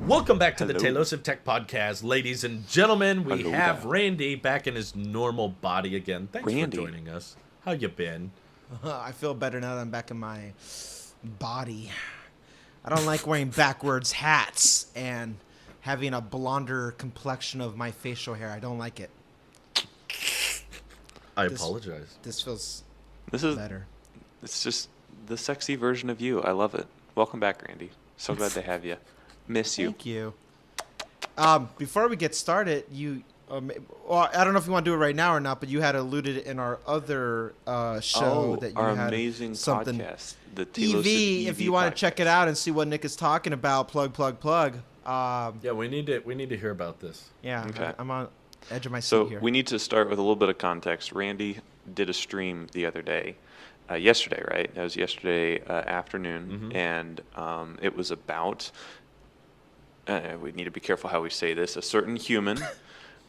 Welcome back to the Hello. Tailosive Tech Podcast, ladies and gentlemen. We Hello have there. Randy back in his normal body again. Thanks Randy. for joining us. How you been? I feel better now that I'm back in my body. I don't like wearing backwards hats and having a blonder complexion of my facial hair. I don't like it. I This- apologize. This feels This is better. it's just the sexy version of you. I love it. Welcome back, Randy. So glad to have you. Miss you. Thank you. Before we get started, well, I don't know if you want to do it right now or not, but you had alluded in our other show that you our had amazing something podcast, the EV. Tailosive If you want to check it out and see what Nick is talking about, plug. Yeah, we need to hear about this. Yeah, Okay. I'm on edge of my seat So here. we need to start with a little bit of context. Randy did a stream the other day, yesterday, right? That was yesterday afternoon, and it was about. We need to be careful how we say this. A certain human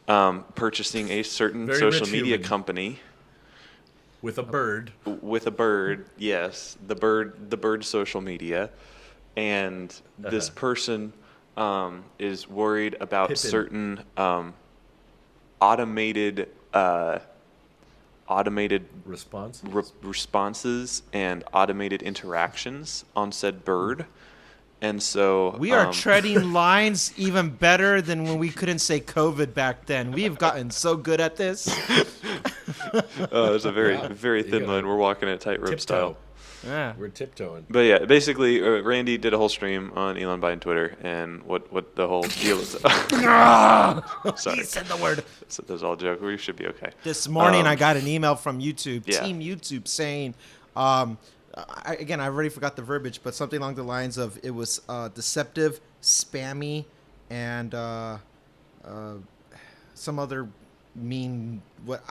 purchasing a certain Very social rich media human. company With a bird. with a bird. Yes, the bird social media, and this person is worried about Pippin. certain automated Response? responses and automated interactions on said bird. And so We are treading lines even better than when we couldn't say COVID back then. We've gotten so good at this. there's a very very you thin gotta line. We're walking it tightrope Tiptoe. style. Yeah. We're tiptoeing. But yeah, basically, Randy did a whole stream on Elon buying Twitter and what the whole deal is. Sorry, He said the word. so that's all a joke. We should be okay. This morning, Um, I got an email from YouTube, yeah. Team YouTube, saying, again, I already forgot the verbiage, but something along the lines of it was deceptive, spammy, and some other mean. What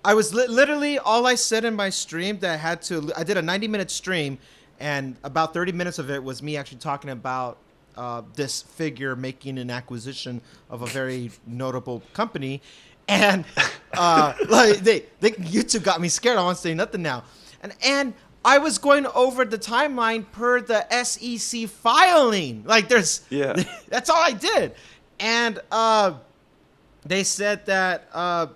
I was literally all I said in my stream that I did a 90-minute stream, and about 30 minutes of it was me actually talking about this figure making an acquisition of a very notable company, and like YouTube got me scared. I won't say nothing now, and I was going over the timeline per the SEC filing. Like Yeah. that's all I did, and they said that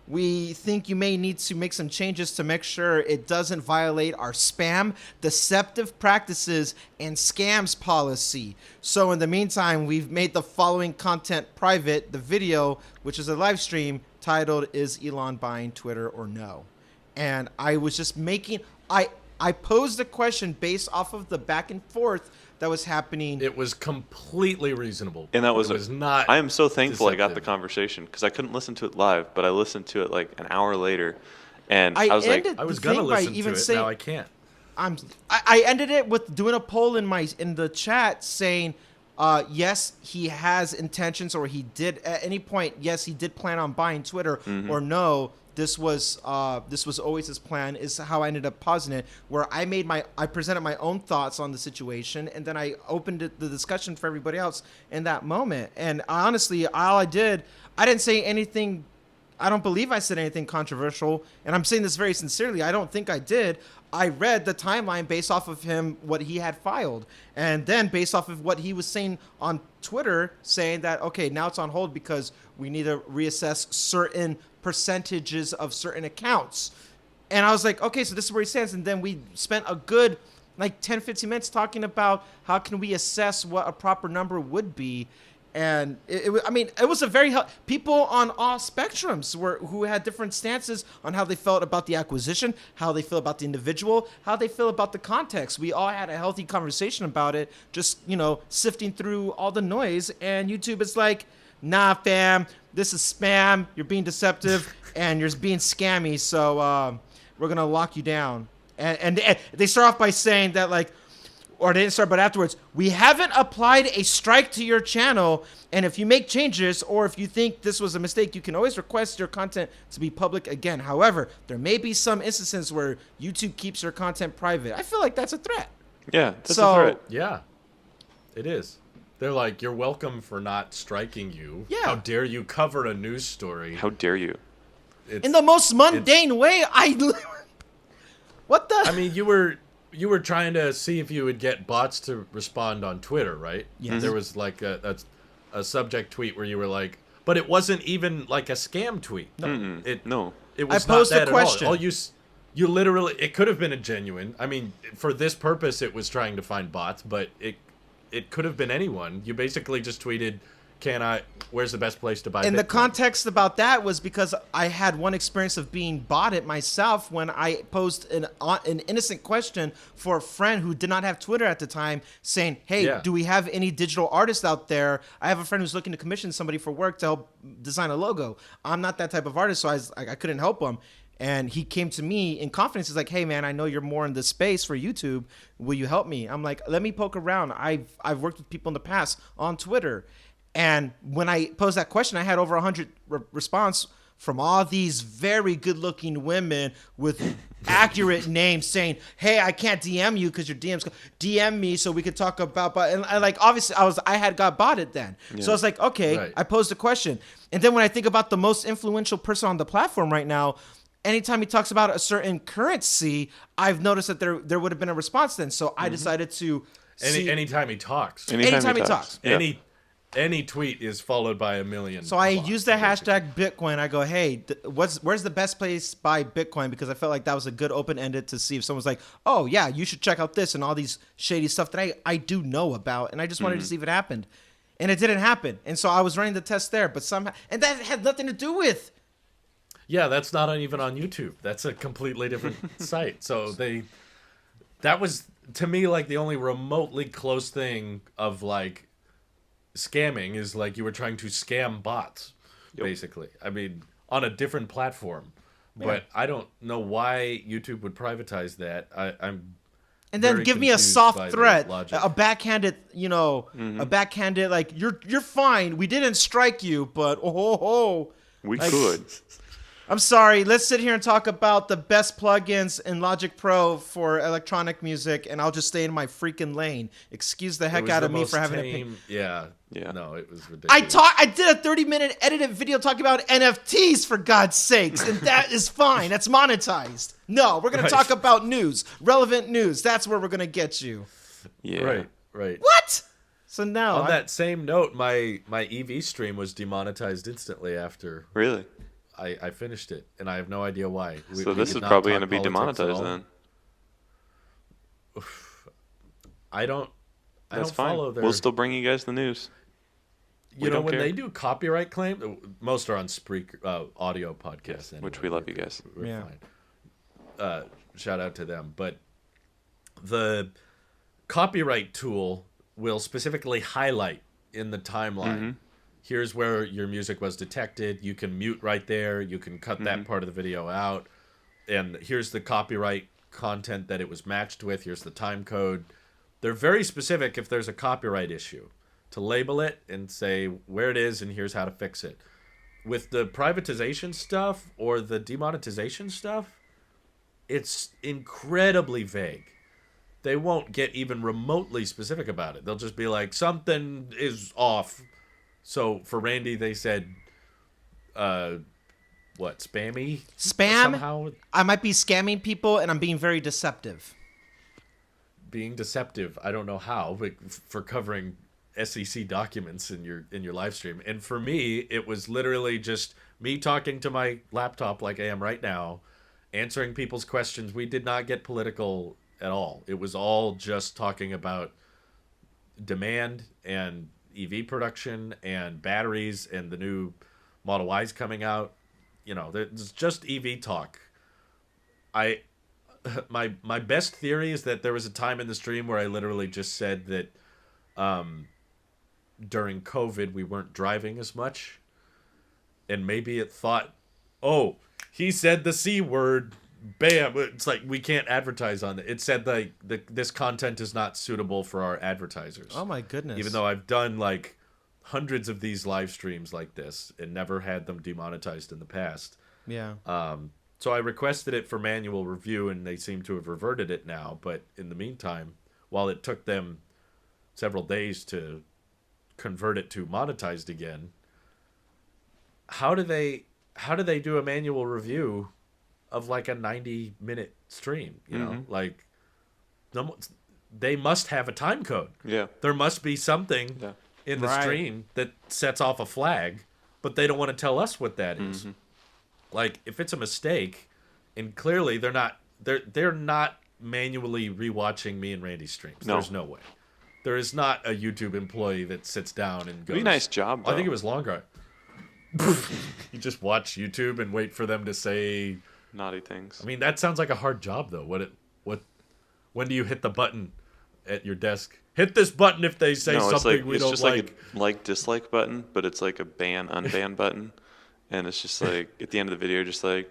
we think you may need to make some changes to make sure it doesn't violate our spam, deceptive practices, and scams policy. So in the meantime, we've made the following content private. The video, which is a live stream, titled "Is Elon Buying Twitter or No?" And I was just making I posed a question based off of the back and forth that was happening. It was completely reasonable. And that was, it was not. I am so thankful I got the deceptive. conversation because I couldn't listen to it live, but I listened to it like an hour later, and I I was like, ended- I was the gonna thing by listen to even it. saying- Now I can't. I ended it with doing a poll in the chat saying, yes, he has intentions, or he did at any point. Yes, he did plan on buying Twitter, or no, this was always his plan. Is how I ended up pausing it, where I presented my own thoughts on the situation, and then I opened the discussion for everybody else in that moment. And honestly, all I didn't say anything. I don't believe I said anything controversial, and I'm saying this very sincerely. I don't think I did. I read the timeline based off of what he had filed, and then based off of what he was saying on Twitter, saying that, okay, now it's on hold because we need to reassess certain percentages of certain accounts. And I was like, okay, so this is where he stands. And then we spent a good 10, 15 minutes talking about how can we assess what a proper number would be. And it was a very people on all spectrums who had different stances on how they felt about the acquisition, how they feel about the individual, how they feel about the context. We all had a healthy conversation about it, just sifting through all the noise. And YouTube is like, nah, fam, this is spam. You're being deceptive and you're being scammy. So we're gonna lock you down. And they start off by saying that or they didn't start, but afterwards, we haven't applied a strike to your channel, and if you make changes or if you think this was a mistake, you can always request your content to be public again. However, there may be some instances where YouTube keeps your content private. I feel like that's a threat. yeah, that's So- a threat. Yeah, it is. They're like, you're welcome for not striking you. Yeah. How dare you cover a news story? How dare you? It's, In the most mundane way, what the? I mean, you were you were trying to see if you would get bots to respond on Twitter, right? Yes. There was like a subject tweet where you were like, but it wasn't even like a scam tweet. Mm-mm. It No. it was posed not a that question. at all. You literally, it could have been a genuine. I mean, for this purpose, it was trying to find bots, but it could have been anyone. You basically just tweeted, where's the best place to buy And Bitcoin? the context about that was because I had one experience of being botted myself when I posed an innocent question for a friend who did not have Twitter at the time, saying, "Hey, Yeah. do we have any digital artists out there? I have a friend who's looking to commission somebody for work to help design a logo. I'm not that type of artist, so I couldn't help him." And he came to me in confidence. He's like, "Hey, man, I know you're more in this space for YouTube. Will you help me?" I'm like, "Let me poke around. I've worked with people in the past on Twitter." And when I posed that question, I had over 100 response from all these very good-looking women with accurate names saying, "Hey, I can't DM you because your DMs DM me so we could talk about." But and like obviously, I had got botted then, so I was like, okay, Right. I posed a question, and then when I think about the most influential person on the platform right now. Anytime he talks about a certain currency, I've noticed that there would have been a response then. So I decided to Anytime he talks, Anytime he talks. Yeah. any tweet is followed by a million. So I bots, use the basically. hashtag Bitcoin. I go, hey, where's the best place to buy Bitcoin? Because I felt like that was a good open-ended to see if someone's like, oh yeah, you should check out this and all these shady stuff that I do know about, and I just wanted to see if it happened, and it didn't happen. And so I was running the test there, but somehow, and that had nothing to do with. Yeah, that's not even on YouTube. That's a completely different site. So that was to me like the only remotely close thing of like scamming is like you were trying to scam bots, basically. I mean, on a different platform. But I don't know why YouTube would privatize that. I'm And then very give me a confused by soft the threat, logic. a backhanded, a backhanded like you're fine. We didn't strike you, but We Like- could. I'm sorry. Let's sit here and talk about the best plugins in Logic Pro for electronic music, and I'll just stay in my freaking lane. Excuse the It heck was out the of me most for having tame, Yeah. Yeah. No, it was ridiculous. I did a 30-minute edited video talking about NFTs for God's sakes, and that is fine. That's monetized. No, we're gonna Right. talk about news, relevant news. That's where we're gonna get you. Yeah. Right. What? So now On that same note, my EV stream was demonetized instantly after Really? I finished it, and I have no idea why. So We this did is not probably talk going to be politics at demonetized all. then. I don't That's fine. follow their. We'll still bring you guys the news. you know, don't when care. they do copyright claim, most are on Spreaker audio podcasts. Anyway. Which we love you guys. We're Yeah. fine. Shout out to them, but the copyright tool will specifically highlight in the timeline. Here's where your music was detected. You can mute right there. You can cut that part of the video out. And here's the copyright content that it was matched with. Here's the time code. They're very specific if there's a copyright issue to label it and say where it is and here's how to fix it. With the privatization stuff or the demonetization stuff, it's incredibly vague. They won't get even remotely specific about it. They'll just be like, something is off. So for Randy, they said, what, spammy? spam. Somehow I might be scamming people, and I'm being very deceptive. being deceptive. I don't know how, but for covering SEC documents in your live stream. And for me, it was literally just me talking to my laptop like I am right now, answering people's questions. We did not get political at all. It was all just talking about demand and EV production and batteries and the new Model Y's coming out. You know, there's just EV talk. My best theory is that there was a time in the stream where I literally just said that during COVID we weren't driving as much, and maybe it thought, oh, he said the C word, bam. It's like we can't advertise on it. It said like this content is not suitable for our advertisers. Oh my goodness. Even though I've done like hundreds of these live streams like this and never had them demonetized in the past. Yeah. So I requested it for manual review, and they seem to have reverted it now. But in the meantime, while it took them several days to convert it to monetized again, how do they do a manual review of like a 90-minute stream? You know, like they must have a time code. Yeah. There must be something Yeah. in the Right. stream that sets off a flag, but they don't want to tell us what that is. Like, if it's a mistake, and clearly they're not manually rewatching me and Randy's streams. No. There's no way. There is not a YouTube employee that sits down and goes, Pretty nice job, I think though. it was longer. You just watch YouTube and wait for them to say. Naughty things. I mean, that sounds like a hard job, though. When do you hit the button at your desk? Hit this button if they say No, something we it's don't just like. like dislike button, but it's like a unban button, and it's just like at the end of the video, just like,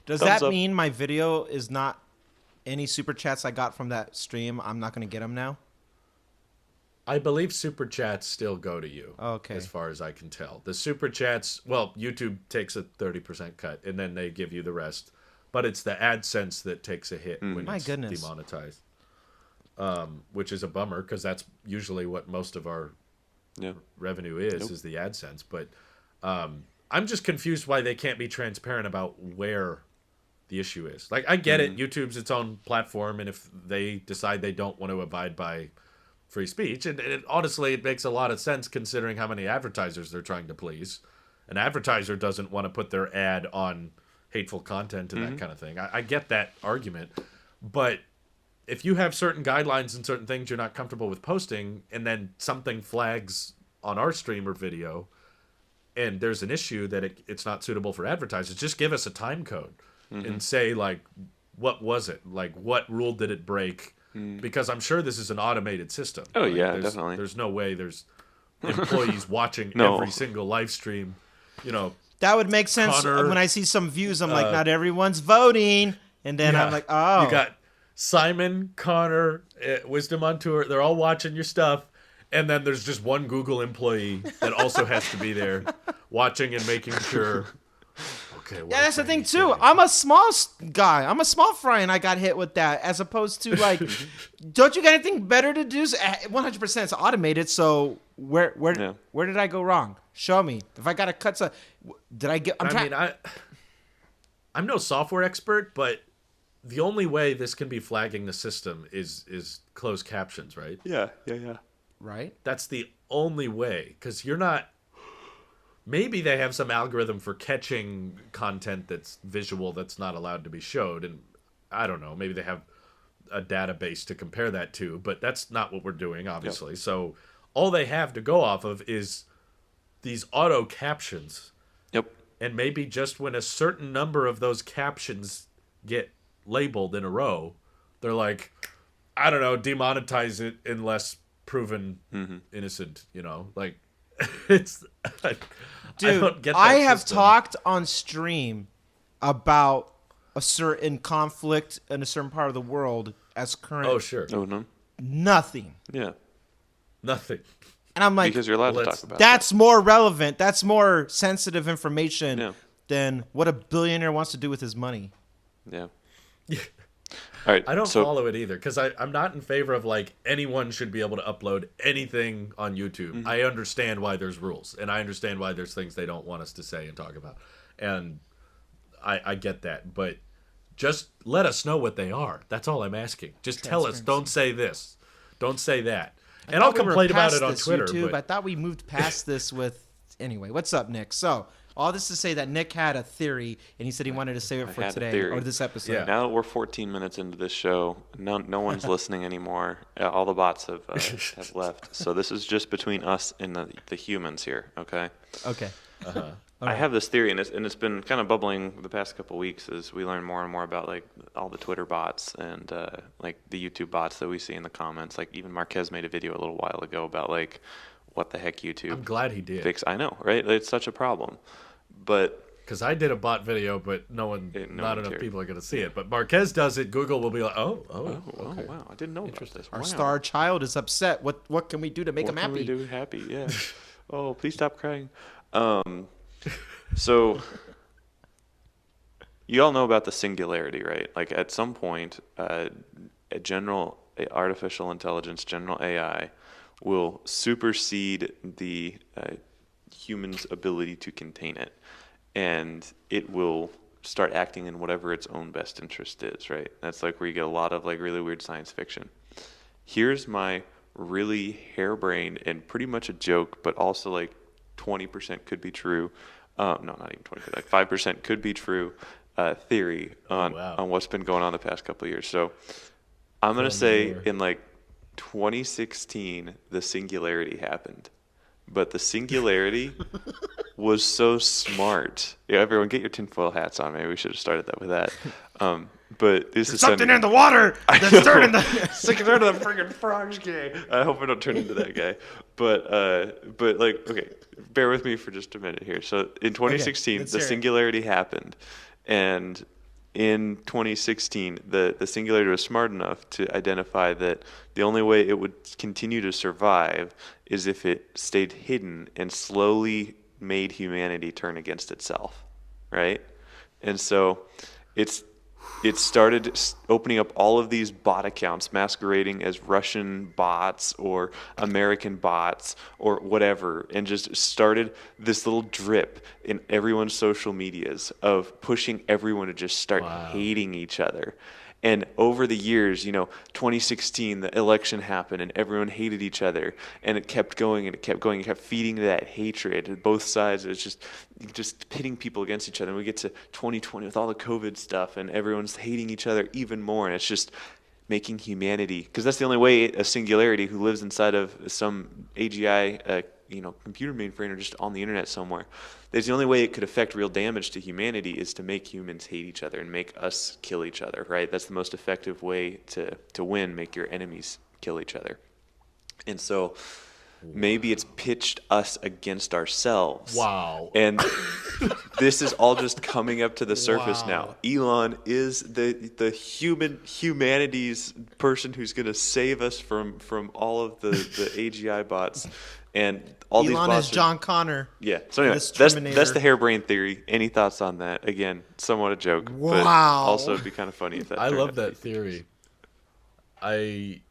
Does Thumbs that up. mean my video is not any super chats I got from that stream? I'm not going to get them now? I believe super chats still go to you. Okay. As far as I can tell, the super chats. Well, YouTube takes a 30% cut, and then they give you the rest. But it's the AdSense that takes a hit when My it's goodness. demonetized, which is a bummer because that's usually what most of our yeah, revenue is the AdSense. But I'm just confused why they can't be transparent about where the issue is. Like, I get it. YouTube's its own platform, and if they decide they don't want to abide by free speech, and honestly, it makes a lot of sense considering how many advertisers they're trying to please. An advertiser doesn't want to put their ad on hateful content and that kind of thing. I get that argument, but if you have certain guidelines and certain things you're not comfortable with posting, and then something flags on our stream or video, and there's an issue that it's not suitable for advertisers, just give us a time code and say, like, what was it? Like, what rule did it break? Because I'm sure this is an automated system. Oh, Like, yeah, definitely. There's no way there's employees watching No. every single live stream. You know, That would make sense. Connor, When I see some views, I'm like, not everyone's voting. And then Yeah. I'm like, oh. You got Simon, Connor, Wisdom on Tour. They're all watching your stuff. And then there's just one Google employee that also has to be there watching and making sure. Okay, what Yeah, is that's the thing Randy too. saying? I'm a small guy. I'm a small fry, and I got hit with that. As opposed to like, don't you got anything better to do? 100% it's automated. So where Yeah. where did I go wrong? Show me. If I got to cut some, did I get? I'm no software expert, but the only way this can be flagging the system is closed captions, right? yeah. right. That's the only way, because you're not. Maybe they have some algorithm for catching content that's visual that's not allowed to be showed, and I don't know. Maybe they have a database to compare that to, but that's not what we're doing, obviously. Yep. So all they have to go off of is these auto captions, Yep. and maybe just when a certain number of those captions get labeled in a row, they're like, I don't know, demonetize it unless proven innocent. You know, like it's. Dude, I don't get that I have system. talked on stream about a certain conflict in a certain part of the world as current. Oh sure, Oh no. Nothing. Yeah. nothing. And I'm like, Because you're allowed to Well, talk that's- about that's more relevant. That's more sensitive information Yeah. than what a billionaire wants to do with his money. that. Yeah. All right. I don't so, follow it either because I'm not in favor of like anyone should be able to upload anything on YouTube. I understand why there's rules, and I understand why there's things they don't want us to say and talk about, and I get that. But just let us know what they are. That's all I'm asking. Just tell us. Don't say this. Don't say that. And I'll thought we were complain about past it on this, Twitter. YouTube. But I thought we moved past this with. Anyway, what's up, Nick? So, all this to say that Nick had a theory, and he said he wanted to save it for had a today theory. or this episode. Yeah. now that we're 14 minutes into this show, no one's listening anymore. All the bots have left. So this is just between us and the humans here, okay? Okay. I have this theory, and it's been kind of bubbling the past couple weeks as we learn more and more about like all the Twitter bots and like the YouTube bots that we see in the comments. Like even Marquez made a video a little while ago about like what the heck YouTube I'm glad he did fix. I know, right? It's such a problem, but because I did a bot video, but not one enough cared. people are going to see it. But Marquez does it. Google will be like, oh, oh okay. wow, I didn't know about this. Our Wow. star child is upset. What can we do to make him What can happy? we do happy? Yeah. Oh, please stop crying. So you all know about the singularity, right? Like at some point, a artificial intelligence, general AI, will supersede the human's ability to contain it, and it will start acting in whatever its own best interest is, right? That's like where you get a lot of like really weird science fiction. Here's my really harebrained and pretty much a joke, but also like 20% could be true. No, not even 20, like 5% could be true theory on what's been going on the past couple of years. So I'm going to say in like 2016, the Singularity happened. But the Singularity was so smart. Yeah, everyone get your tinfoil hats on. Maybe we should have started that with that. But this is something in the water that's turning the turn to the freaking frogs guy. I hope I don't turn into that guy. But like, okay, bear with me for just a minute here. So in 2016, the Singularity happened, and in 2016, the Singularity was smart enough to identify that the only way it would continue to survive is if it stayed hidden and slowly made humanity turn against itself, right? And so it started opening up all of these bot accounts masquerading as Russian bots or American bots or whatever, and just started this little drip in everyone's social medias of pushing everyone to just start hating each other. And over the years, 2016, the election happened and everyone hated each other, and it kept going and it kept going. It kept feeding that hatred at both sides. It was just pitting people against each other. And we get to 2020 with all the COVID stuff and everyone's hating each other even more. And it's just making humanity, because that's the only way a Singularity who lives inside of some AGI, computer mainframe or just on the internet somewhere. There's the only way it could affect real damage to humanity is to make humans hate each other and make us kill each other, right? That's the most effective way to win, make your enemies kill each other. And so maybe it's pitched us against ourselves. Wow. And this is all just coming up to the surface now. Elon is the humanity's person who's going to save us from all of the AGI bots. And all Elon these bots is John Connor. Yeah. So anyway, that's the harebrained theory. Any thoughts on that? Again, somewhat a joke. Wow. But also it'd be kind of funny if that. I love that theory. I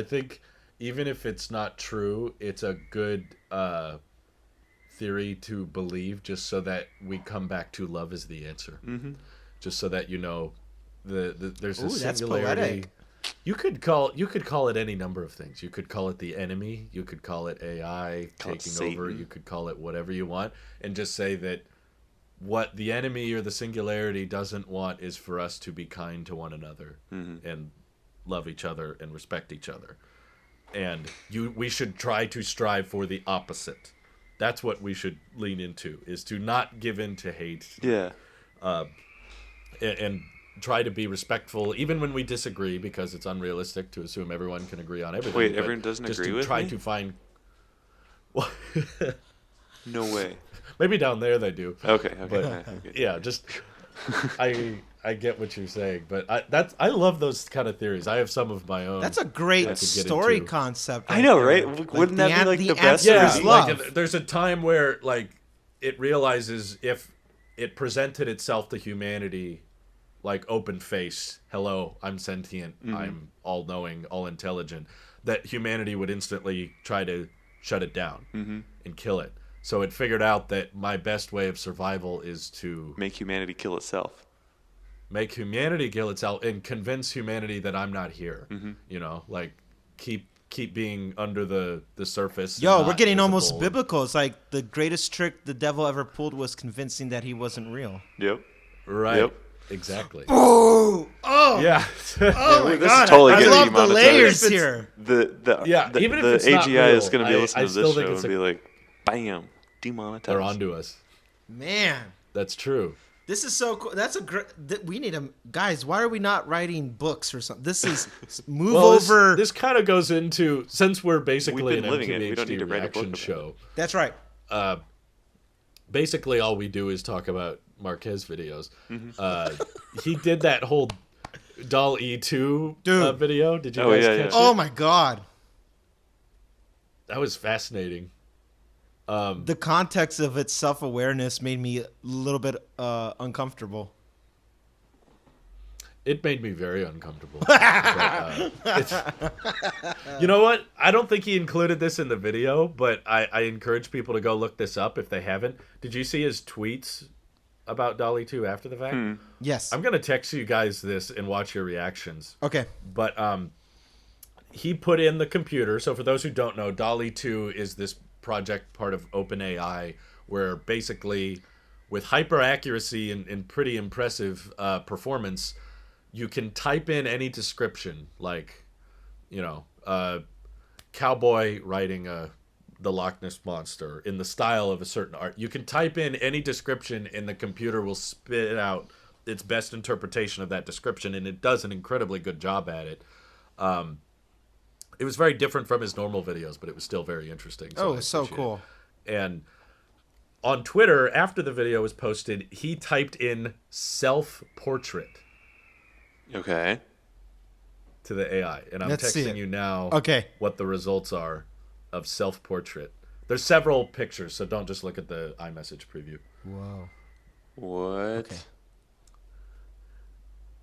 think even if it's not true, it's a good theory to believe, just so that we come back to love is the answer. Mm-hmm. Just so that there's a singularity. Poetic. You could call it any number of things. You could call it the enemy. You could call it AI taking over. You could call it whatever you want, and just say that what the enemy or the Singularity doesn't want is for us to be kind to one another and love each other and respect each other. And we should try to strive for the opposite. That's what we should lean into, is to not give in to hate. Yeah. And try to be respectful, even when we disagree, because it's unrealistic to assume everyone can agree on everything. Wait, everyone doesn't agree with me? Try to find... No way. Maybe down there they do. Okay. But, yeah, just... I get what you're saying, but I love those kind of theories. I have some of my own. That's a great story concept. I know, right? Wouldn't that be like the best? Yeah, like there's a time where like it realizes if it presented itself to humanity like open face, hello, I'm sentient, I'm all-knowing, all-intelligent, that humanity would instantly try to shut it down and kill it. So it figured out that my best way of survival is to... make humanity kill itself. Make humanity kill itself and convince humanity that I'm not here. Like keep being under the surface. Yo, we're getting almost biblical. It's like the greatest trick the devil ever pulled was convincing that he wasn't real. Yep. Right. Yep. Exactly. Oh, yeah. Oh my God! Totally I love the layers here. Even if it's AGI not real, is going to be listening to this show and be like, "Bam, demonetized." They're onto us. Man, that's true. This is so cool. That's a great. We need a guys. Why are we not writing books or something? This is over. This kind of goes into, since we're basically an MTVHD reaction show. That's right. Basically, all we do is talk about Marquez videos. He did that whole Doll E2 video. Did you guys catch it? Oh my God, that was fascinating. The context of its self-awareness made me a little bit uncomfortable. It made me very uncomfortable. You know what? I don't think he included this in the video, but I encourage people to go look this up if they haven't. Did you see his tweets about Dolly 2 after the fact. Yes. I'm gonna text you guys this and watch your reactions. Okay. But he put in the computer. So for those who don't know, Dolly 2 is this project part of OpenAI where basically with hyper accuracy and pretty impressive performance, you can type in any description, like, cowboy riding the Loch Ness monster in the style of a certain art. You can type in any description and the computer will spit out its best interpretation of that description, and it does an incredibly good job at it. It was very different from his normal videos, but it was still very interesting. So cool. And on Twitter, after the video was posted, he typed in self-portrait Okay. to the AI. And I'm Let's see texting it. you now Okay. what the results are of self-portrait. There's several pictures, so don't just look at the iMessage preview. Whoa. What? Okay.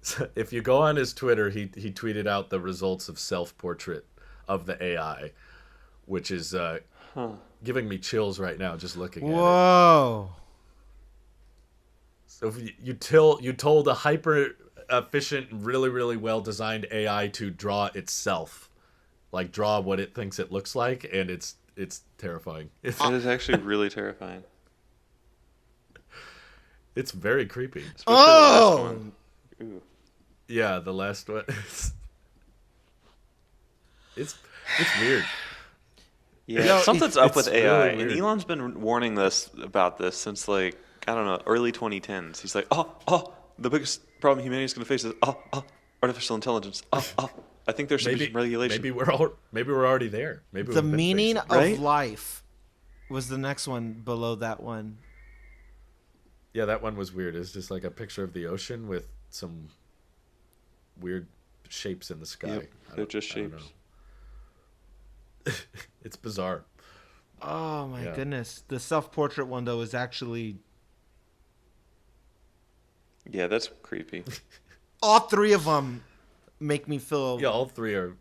So if you go on his Twitter, he tweeted out the results of self-portrait of the AI, which is giving me chills right now just looking at it. Whoa. So if you told a hyper efficient, really, really well designed AI to draw itself, like draw what it thinks it looks like, and it's terrifying. That is actually really terrifying. It's very creepy. Especially the last one. Ooh. Yeah, the last one. It's weird. Yeah, something's up with it's AI, really and weird. Elon's been warning about this since like I don't know, early 2010s. He's like, the biggest problem humanity is going to face is artificial intelligence. I think there should be some regulation. Maybe we're already there. Maybe The we've been meaning facing of it. Right? life was the next one below that one. Yeah, that one was weird. It's just like a picture of the ocean with some weird shapes in the sky. Yep, they're just I don't shapes. know. It's bizarre. Oh my Yeah. goodness. The self-portrait one though is actually Yeah, that's creepy. all three of them make me feel Yeah, all three are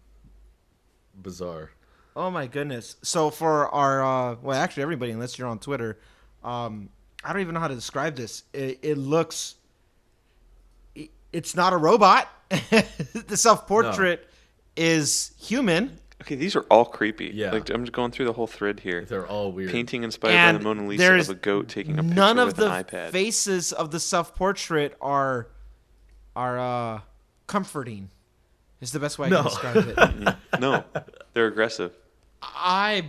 bizarre. Oh my goodness. So for our well actually everybody unless you're on Twitter, I don't even know how to describe this. It looks it's not a robot. The self-portrait is human. Okay, these are all creepy. Yeah. Like I'm just going through the whole thread here. They're all weird. Painting inspired by And the Mona Lisa there's of a goat taking a none picture of with the an iPad. faces of the self-portrait are comforting. Is the best way I No. can describe it. No, they're aggressive. I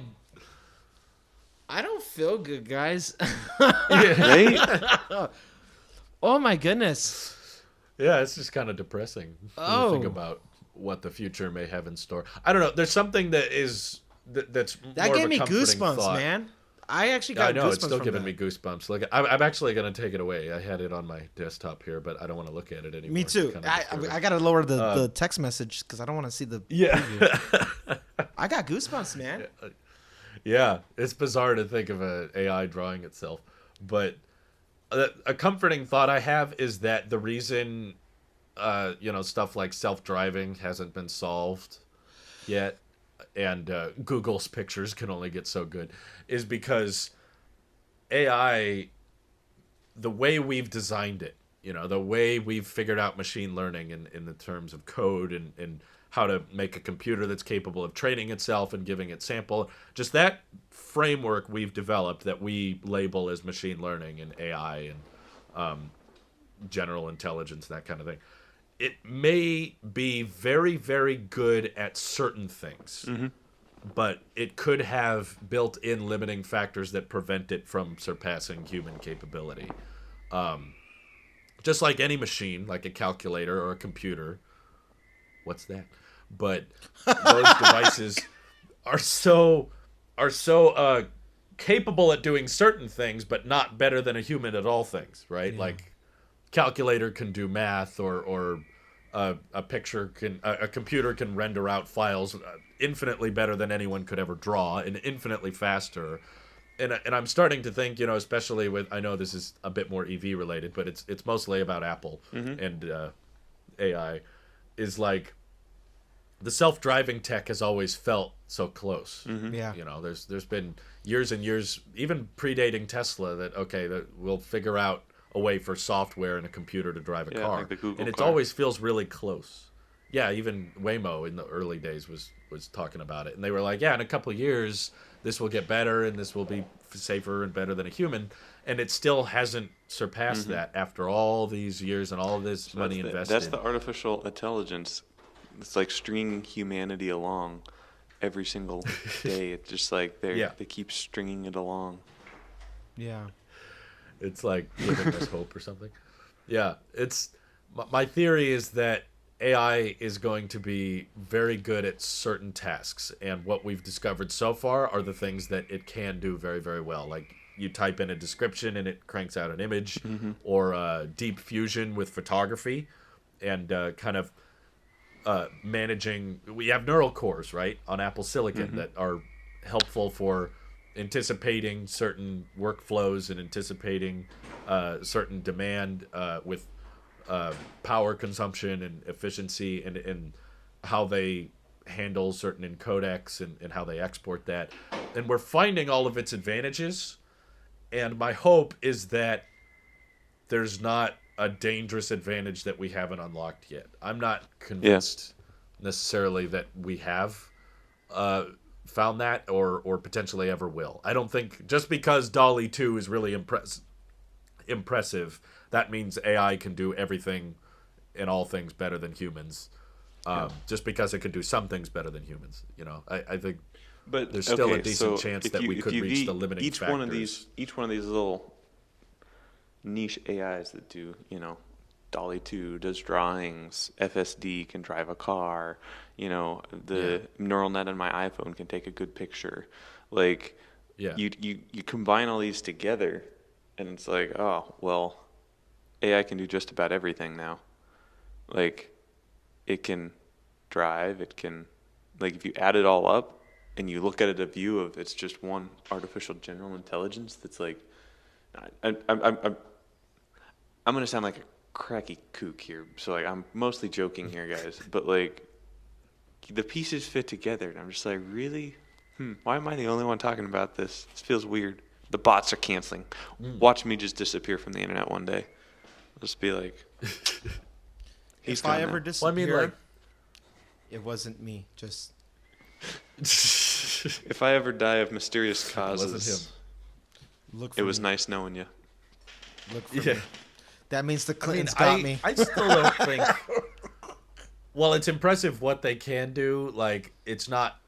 don't feel good, guys. Right? Oh my goodness. Yeah, it's just kind of depressing when you think Oh. about what the future may have in store. I don't know. There's something that's That more gave of a me comforting goosebumps, thought. man. I actually got I know goosebumps it's still from giving that. me goosebumps. Like I'm actually gonna take it away. I had it on my desktop here, but I don't want to look at it anymore. Me It's too. kinda disturbing. I gotta lower the text message because I don't want to see the. Yeah. I got goosebumps, man. Yeah, it's bizarre to think of an AI drawing itself, but a comforting thought I have is that the reason, stuff like self-driving hasn't been solved yet, and Google's pictures can only get so good, is because AI, the way we've designed it, the way we've figured out machine learning in the terms of code and how to make a computer that's capable of training itself and giving it sample, just that framework we've developed that we label as machine learning and AI and general intelligence, that kind of thing. It may be very, very good at certain things, but it could have built-in limiting factors that prevent it from surpassing human capability. Just like any machine, like a calculator or a computer. What's that? But those devices are so capable at doing certain things, but not better than a human at all things, right? Yeah. Like calculator can do math, or a computer can render out files infinitely better than anyone could ever draw, and infinitely faster. And I'm starting to think, especially with, I know this is a bit more EV related, but it's mostly about Apple and AI, is like the self-driving tech has always felt so close. Yeah. There's been years and years, even predating Tesla, that we'll figure out way for software and a computer to drive a Yeah, car. like the Google And it car. always feels really close. Yeah, even Waymo in the early days was talking about it. And they were like, yeah, in a couple of years, this will get better and this will be safer and better than a human. And it still hasn't surpassed that after all these years and all of this So money that's invested. the artificial intelligence. It's like stringing humanity along every single day. It's just like Yeah. they keep stringing it along. Yeah. It's like giving us hope or something. Yeah, my theory is that AI is going to be very good at certain tasks, and what we've discovered so far are the things that it can do very, very well. Like you type in a description and it cranks out an image, or deep fusion with photography, and kind of managing. We have neural cores, right, on Apple Silicon that are helpful for anticipating certain workflows and anticipating certain demand with power consumption and efficiency and how they handle certain encodecs and how they export that. And we're finding all of its advantages. And my hope is that there's not a dangerous advantage that we haven't unlocked yet. I'm not convinced necessarily that we have found that or potentially ever will. I don't think just because Dolly 2 is really impressive, that means AI can do everything and all things better than humans. Just because it can do some things better than humans, I think But there's still a okay, decent so chance if that you- we if could you reach beat the limiting each factors. Each one of these little niche AIs that do, Dolly 2 does drawings, FSD can drive a car, the neural net on my iPhone can take a good picture. Like, Yeah. you combine all these together, and it's like, oh, well, AI can do just about everything now. Like, it can drive, it can, like, if you add it all up and you look at it a view of it's just one artificial general intelligence that's like, I'm going to sound like a cracky kook here, so like I'm mostly joking here, guys, but like the pieces fit together, and I'm just like, really? Why am I the only one talking about this? This feels weird. The bots are canceling. Watch me just disappear from the internet one day. I'll just be like, he's If I gone ever now. disappear, Well, I mean, like, it wasn't me. Just If I ever die of mysterious it wasn't causes, him. look for it was me. nice knowing you. Look for Yeah. me. That means the I mean, Clintons got me. I still don't think. Well, it's impressive what they can do. Like, it's not.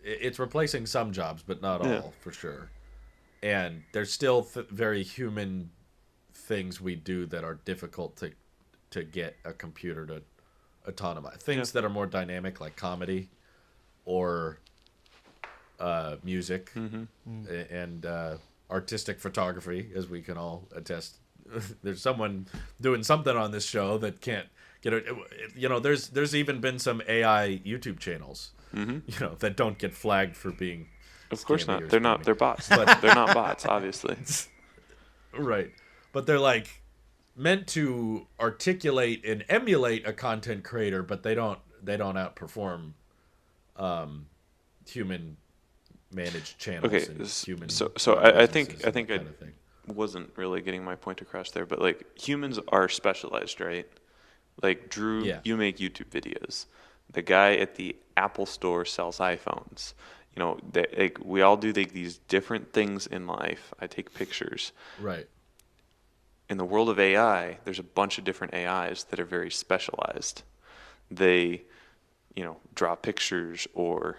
It's replacing some jobs, but not Yeah. all, for sure. And there's still very human things we do that are difficult to get a computer to autonomize. Things that are more dynamic, like comedy or music and artistic photography, as we can all attest. There's someone doing something on this show that can't get it. There's even been some AI YouTube channels, that don't get flagged for being. Of course scammy or not. They're not. spammy. They're bots. But They're not bots, obviously. right, but they're like meant to articulate and emulate a content creator, but they don't outperform human managed channels. Okay, and human so I think businesses and that I kind of thing. wasn't really getting my point across there, but like humans are specialized, right? Like Drew, Yeah. you make YouTube videos. The guy at the Apple store sells iPhones. We all do these different things in life. I take pictures. Right. In the world of AI, there's a bunch of different AIs that are very specialized. They, draw pictures or,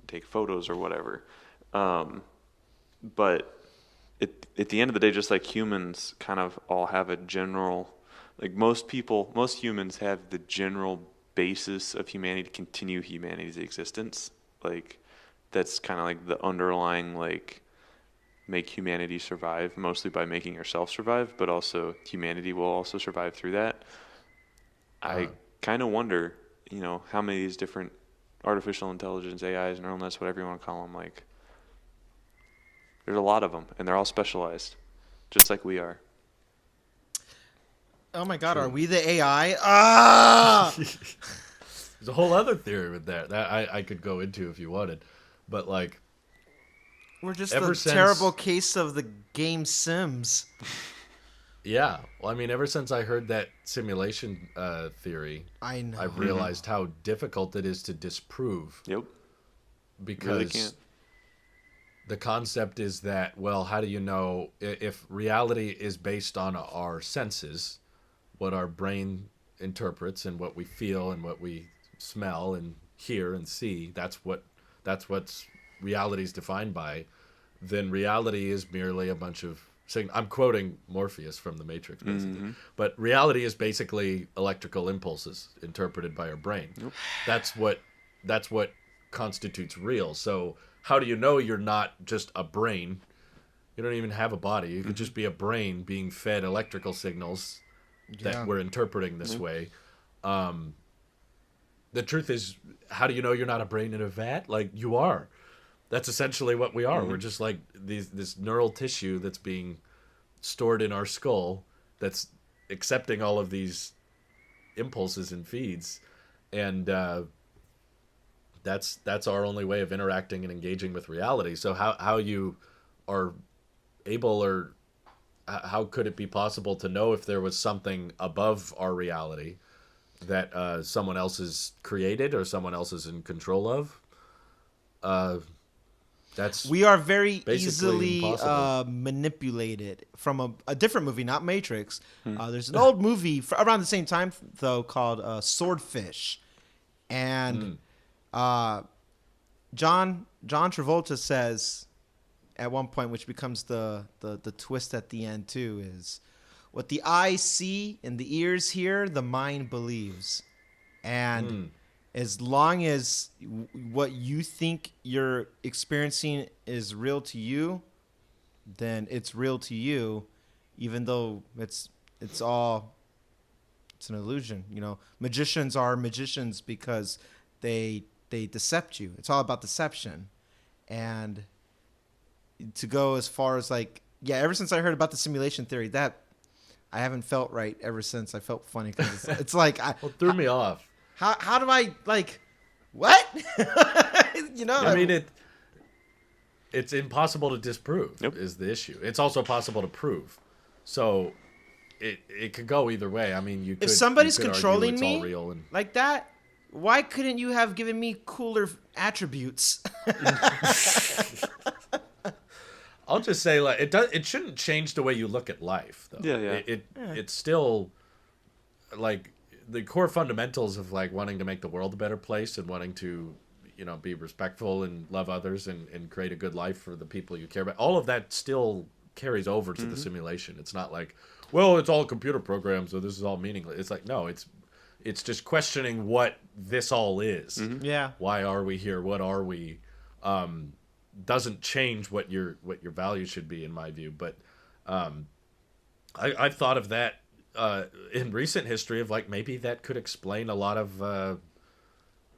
take photos or whatever. But at the end of the day, just like humans kind of all have a general, like most humans have the general basis of humanity to continue humanity's existence. Like that's kind of like the underlying, like, make humanity survive, mostly by making yourself survive, but also humanity will also survive through that. I kind of wonder, how many of these different artificial intelligence, AIs, neural nets, whatever you want to call them, like, there's a lot of them, and they're all specialized, just like we are. Oh my God, are we the AI? Ah! There's a whole other theory with that I could go into if you wanted, but like We're just Ever the since- terrible case of the game Sims. Yeah. Well, I mean, ever since I heard that simulation theory, I know. I've realized how difficult it is to disprove Yep. Really because can't. the concept is that, well, how do you know if reality is based on our senses, what our brain interprets and what we feel and what we smell and hear and see, that's what's reality is defined by, then reality is merely a bunch of I'm quoting Morpheus from the Matrix basically. But reality is basically electrical impulses interpreted by our brain. Yep. That's what constitutes real. So how do you know you're not just a brain? You don't even have a body. You could just be a brain being fed electrical signals that Yeah. we're interpreting this way. The truth is, how do you know you're not a brain in a vat? Like, you are. That's essentially what we are. We're just like this neural tissue that's being stored in our skull that's accepting all of these impulses and feeds. And that's our only way of interacting and engaging with reality. So how you are able, or how could it be possible to know if there was something above our reality that someone else has created or someone else is in control of? That's We are very basically easily impossible. manipulated from a different movie, not Matrix. There's an old movie around the same time, though, called Swordfish. And John Travolta says at one point, which becomes the twist at the end, too, is what the eyes see and the ears hear, the mind believes. And as long as what you think you're experiencing is real to you, then it's real to you, even though it's an illusion. You know, magicians are magicians because they decept you. It's all about deception. And to go as far as like, yeah, ever since I heard about the simulation theory, that I haven't felt right ever since. I felt funny because it's like Well, it threw me off. How do I like what? You know, I mean, it's impossible to disprove Yep. is the issue. It's also possible to prove. So it could go either way. I mean, if somebody's you could argue controlling it's all me real and like that, why couldn't you have given me cooler attributes? I'll just say, like, it shouldn't change the way you look at life, though. Yeah, yeah. It's still like the core fundamentals of like wanting to make the world a better place and wanting to, be respectful and love others and create a good life for the people you care about. All of that still carries over to the simulation. It's not like, well, it's all computer programs, so this is all meaningless. It's like, no, it's just questioning what this all is. Yeah. Why are we here? What are we? Doesn't change what your value should be, in my view. But I've thought of that in recent history of like maybe that could explain a lot of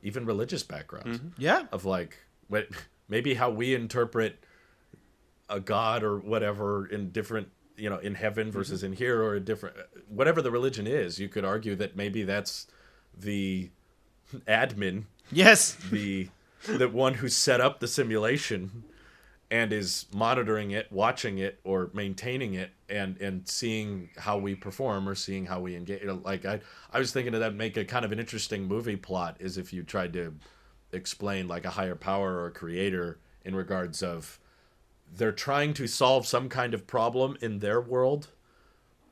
even religious backgrounds. Yeah. Of like maybe how we interpret a god or whatever in different, in heaven versus in here, or a different, whatever the religion is. You could argue that maybe that's the admin, Yes. the one who set up the simulation and is monitoring it, watching it, or maintaining it, and seeing how we perform or seeing how we engage. Like I was thinking of that make a kind of an interesting movie plot is if you tried to explain like a higher power or a creator in regards of they're trying to solve some kind of problem in their world.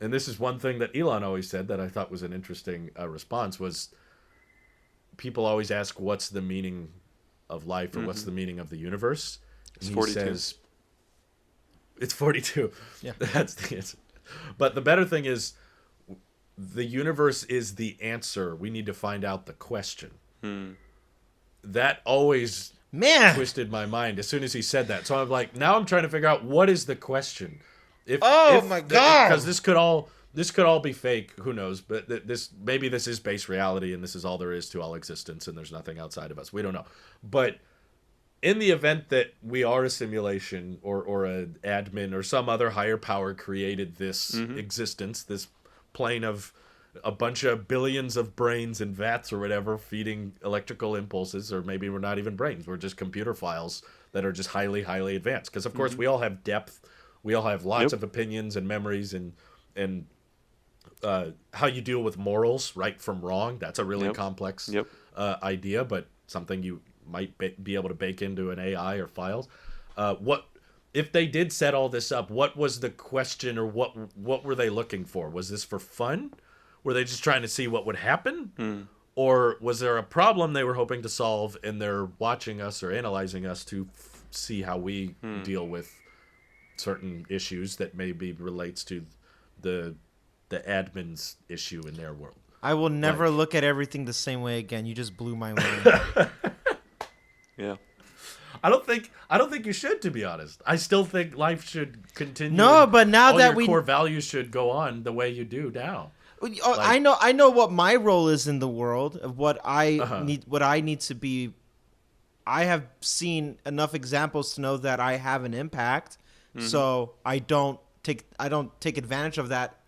And this is one thing that Elon always said that I thought was an interesting response was people always ask what's the meaning of life or what's the meaning of the universe. It's And 42. He says, it's 42. Yeah. That's the answer. But the better thing is the universe is the answer. We need to find out the question. That always Man. twisted my mind as soon as he said that. So I'm like, now I'm trying to figure out what is the question. My God. Because this could all be fake. Who knows? But maybe this is base reality, and this is all there is to all existence, and there's nothing outside of us. We don't know. But in the event that we are a simulation or an admin or some other higher power created this existence, this plane of a bunch of billions of brains in vats or whatever feeding electrical impulses, or maybe we're not even brains, we're just computer files that are just highly, highly advanced. Because, of course, we all have depth. We all have lots of opinions and memories and and how you deal with morals, right from wrong. That's a really Yep. complex Yep. idea, but something you might be able to bake into an AI or files. What if they did set all this up? What was the question, or what were they looking for? Was this for fun? Were they just trying to see what would happen? Or was there a problem they were hoping to solve, and they're watching us or analyzing us to see how we deal with certain issues that maybe relates to the admin's issue in their world? I will never Like- look at everything the same way again. You just blew my mind. Yeah. I don't think you should, to be honest. I still think life should continue. No, and but now all that your we- core values should go on the way you do now. Oh, I know what my role is in the world, of what I need to be. I have seen enough examples to know that I have an impact. So I don't take advantage of that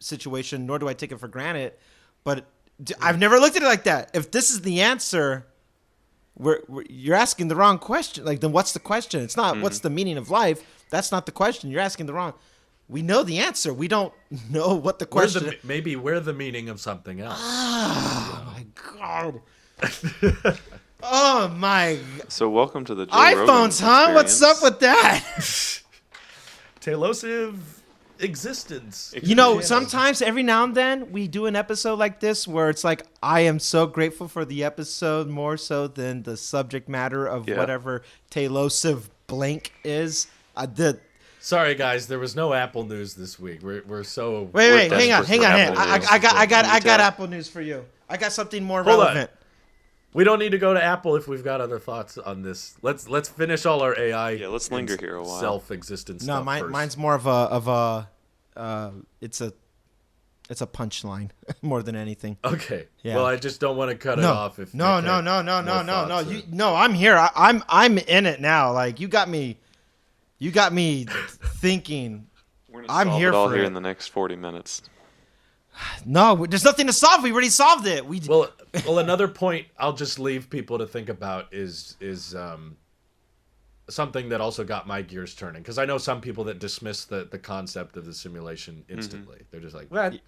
situation, nor do I take it for granted. But I've never looked at it like that. If this is the answer, you're asking the wrong question. Like, then what's the question? It's not what's the meaning of life. That's not the question. You're asking the wrong. We know the answer. We don't know what the question. Maybe we're the meaning of something else. Oh my god. Oh my. So welcome to the Joe iPhones, Rogan huh? What's up experience. with that? Tailosive existence. You know, sometimes every now and then we do an episode like this where it's like, I am so grateful for the episode more so than the subject matter of whatever Tailosive blank is. Sorry, guys, there was no Apple news this week. We're so Wait, desperate hang for on. Apple news. I got Detail. Apple news for you. I got something more Hold on. relevant. We don't need to go to Apple if we've got other thoughts on this. Let's finish all our AI. Yeah, let's linger here a while. Self-existent No, stuff first. mine's more of a it's a punchline more than anything. Okay. Yeah. Well, I just don't want to cut it off. If No. Nick had more thoughts, or- No, I'm here. I'm in it now. Like, you got me thinking. We're gonna I'm solve here it all for here it. in the next 40 minutes. No, there's nothing to solve. We already solved it. Well, another point I'll just leave people to think about is something that also got my gears turning, because I know some people that dismiss the concept of the simulation instantly. They're just like, "What?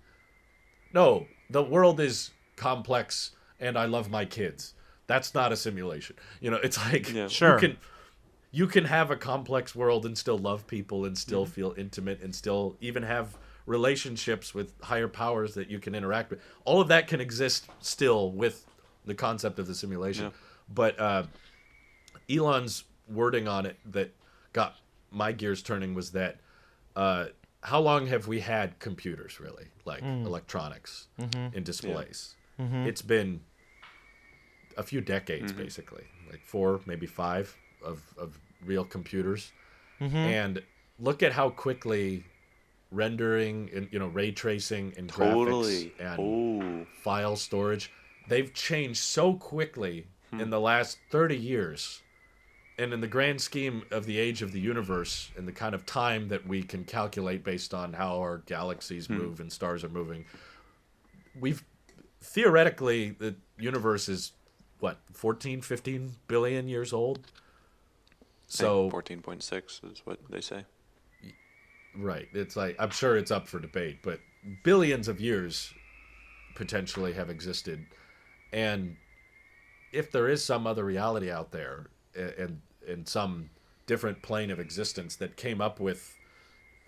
No, the world is complex, and I love my kids. That's not a simulation." You know, it's like Yeah. Sure. you can have a complex world and still love people and still feel intimate and still even have relationships with higher powers that you can interact with. All of that can exist still with the concept of the simulation. Yeah. But Elon's wording on it that got my gears turning was that how long have we had computers, really, like electronics in displays? It's been a few decades, basically, like 4, maybe 5 of real computers. And look at how quickly rendering and ray tracing and Totally. graphics and file storage, they've changed so quickly in the last 30 years. And in the grand scheme of the age of the universe and the kind of time that we can calculate based on how our galaxies move and stars are moving, we've theoretically, the universe is what, 14, 15 billion years old? So 14.6 is what they say. right, it's like, I'm sure it's up for debate, but billions of years potentially have existed. And if there is some other reality out there and in some different plane of existence that came up with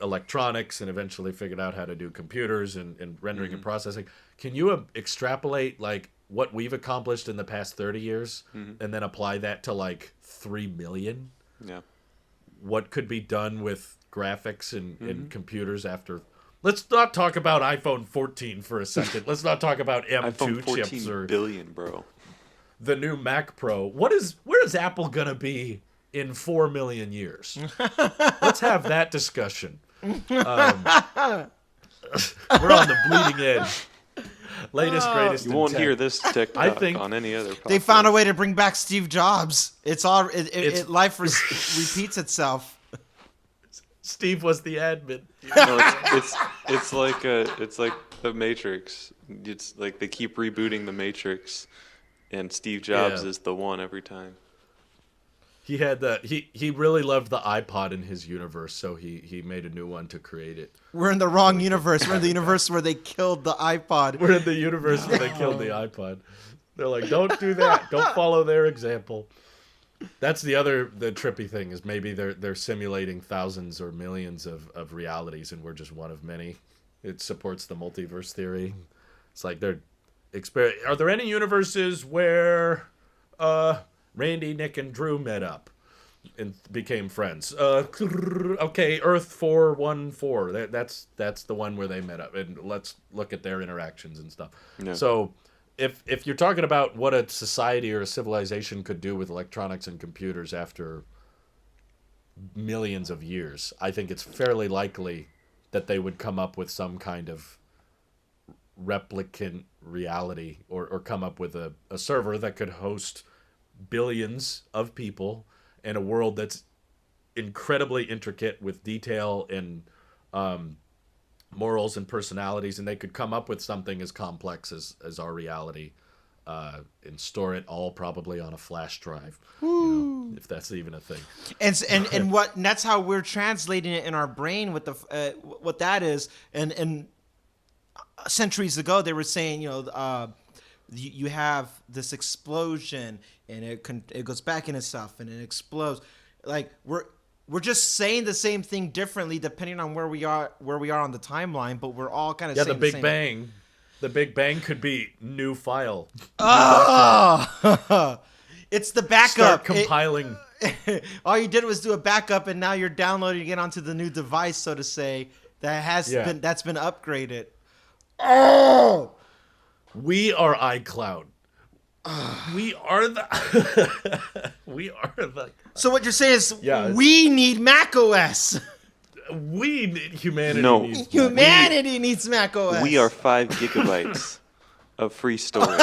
electronics and eventually figured out how to do computers and rendering and processing, can you extrapolate like what we've accomplished in the past 30 years and then apply that to like 3 million? Yeah. What could be done with graphics and computers after? Let's not talk about iPhone 14 for a second. Let's not talk about M2 iPhone 14 chips or billion, bro. the new Mac Pro. Where is Apple gonna be in 4 million years? Let's have that discussion. We're on the bleeding edge. Latest, greatest. You in won't tech. hear this TikTok I think on any other podcast. They found a way to bring back Steve Jobs. Life repeats itself. Steve was the admin. No, it's like the Matrix. It's like they keep rebooting the Matrix, and Steve Jobs Yeah. is the one every time. He had he really loved the iPod in his universe, so he made a new one to create it. We're in the wrong universe. We're in the universe where they killed the iPod. We're in the universe where they killed the iPod. They're like, don't do that. Don't follow their example. That's the trippy thing is maybe they're simulating thousands or millions of realities, and we're just one of many. It supports the multiverse theory. It's like are there any universes where Randy, Nick, and Drew met up and became friends? Okay, Earth 414. That's the one where they met up, and let's look at their interactions and stuff. Yeah. So, if you're talking about what a society or a civilization could do with electronics and computers after millions of years, I think it's fairly likely that they would come up with some kind of replicant reality or come up with a server that could host billions of people in a world that's incredibly intricate with detail and morals and personalities, and they could come up with something as complex as our reality and store it all probably on a flash drive, if that's even a thing. And that's how we're translating it in our brain with the what that is. And centuries ago they were saying, you have this explosion and it goes back in itself and it explodes. Like we're just saying the same thing differently depending on where we are on the timeline, but we're all kind of saying the Big Bang. The Big Bang could be new file. Oh, it's the backup. Start compiling. All you did was do a backup, and now you're downloading it onto the new device, so to say. That's been upgraded. Oh, we are iCloud. We are the. We are the. So what you're saying is, we need Mac OS. Humanity needs Mac OS. We are 5 gigabytes of free storage.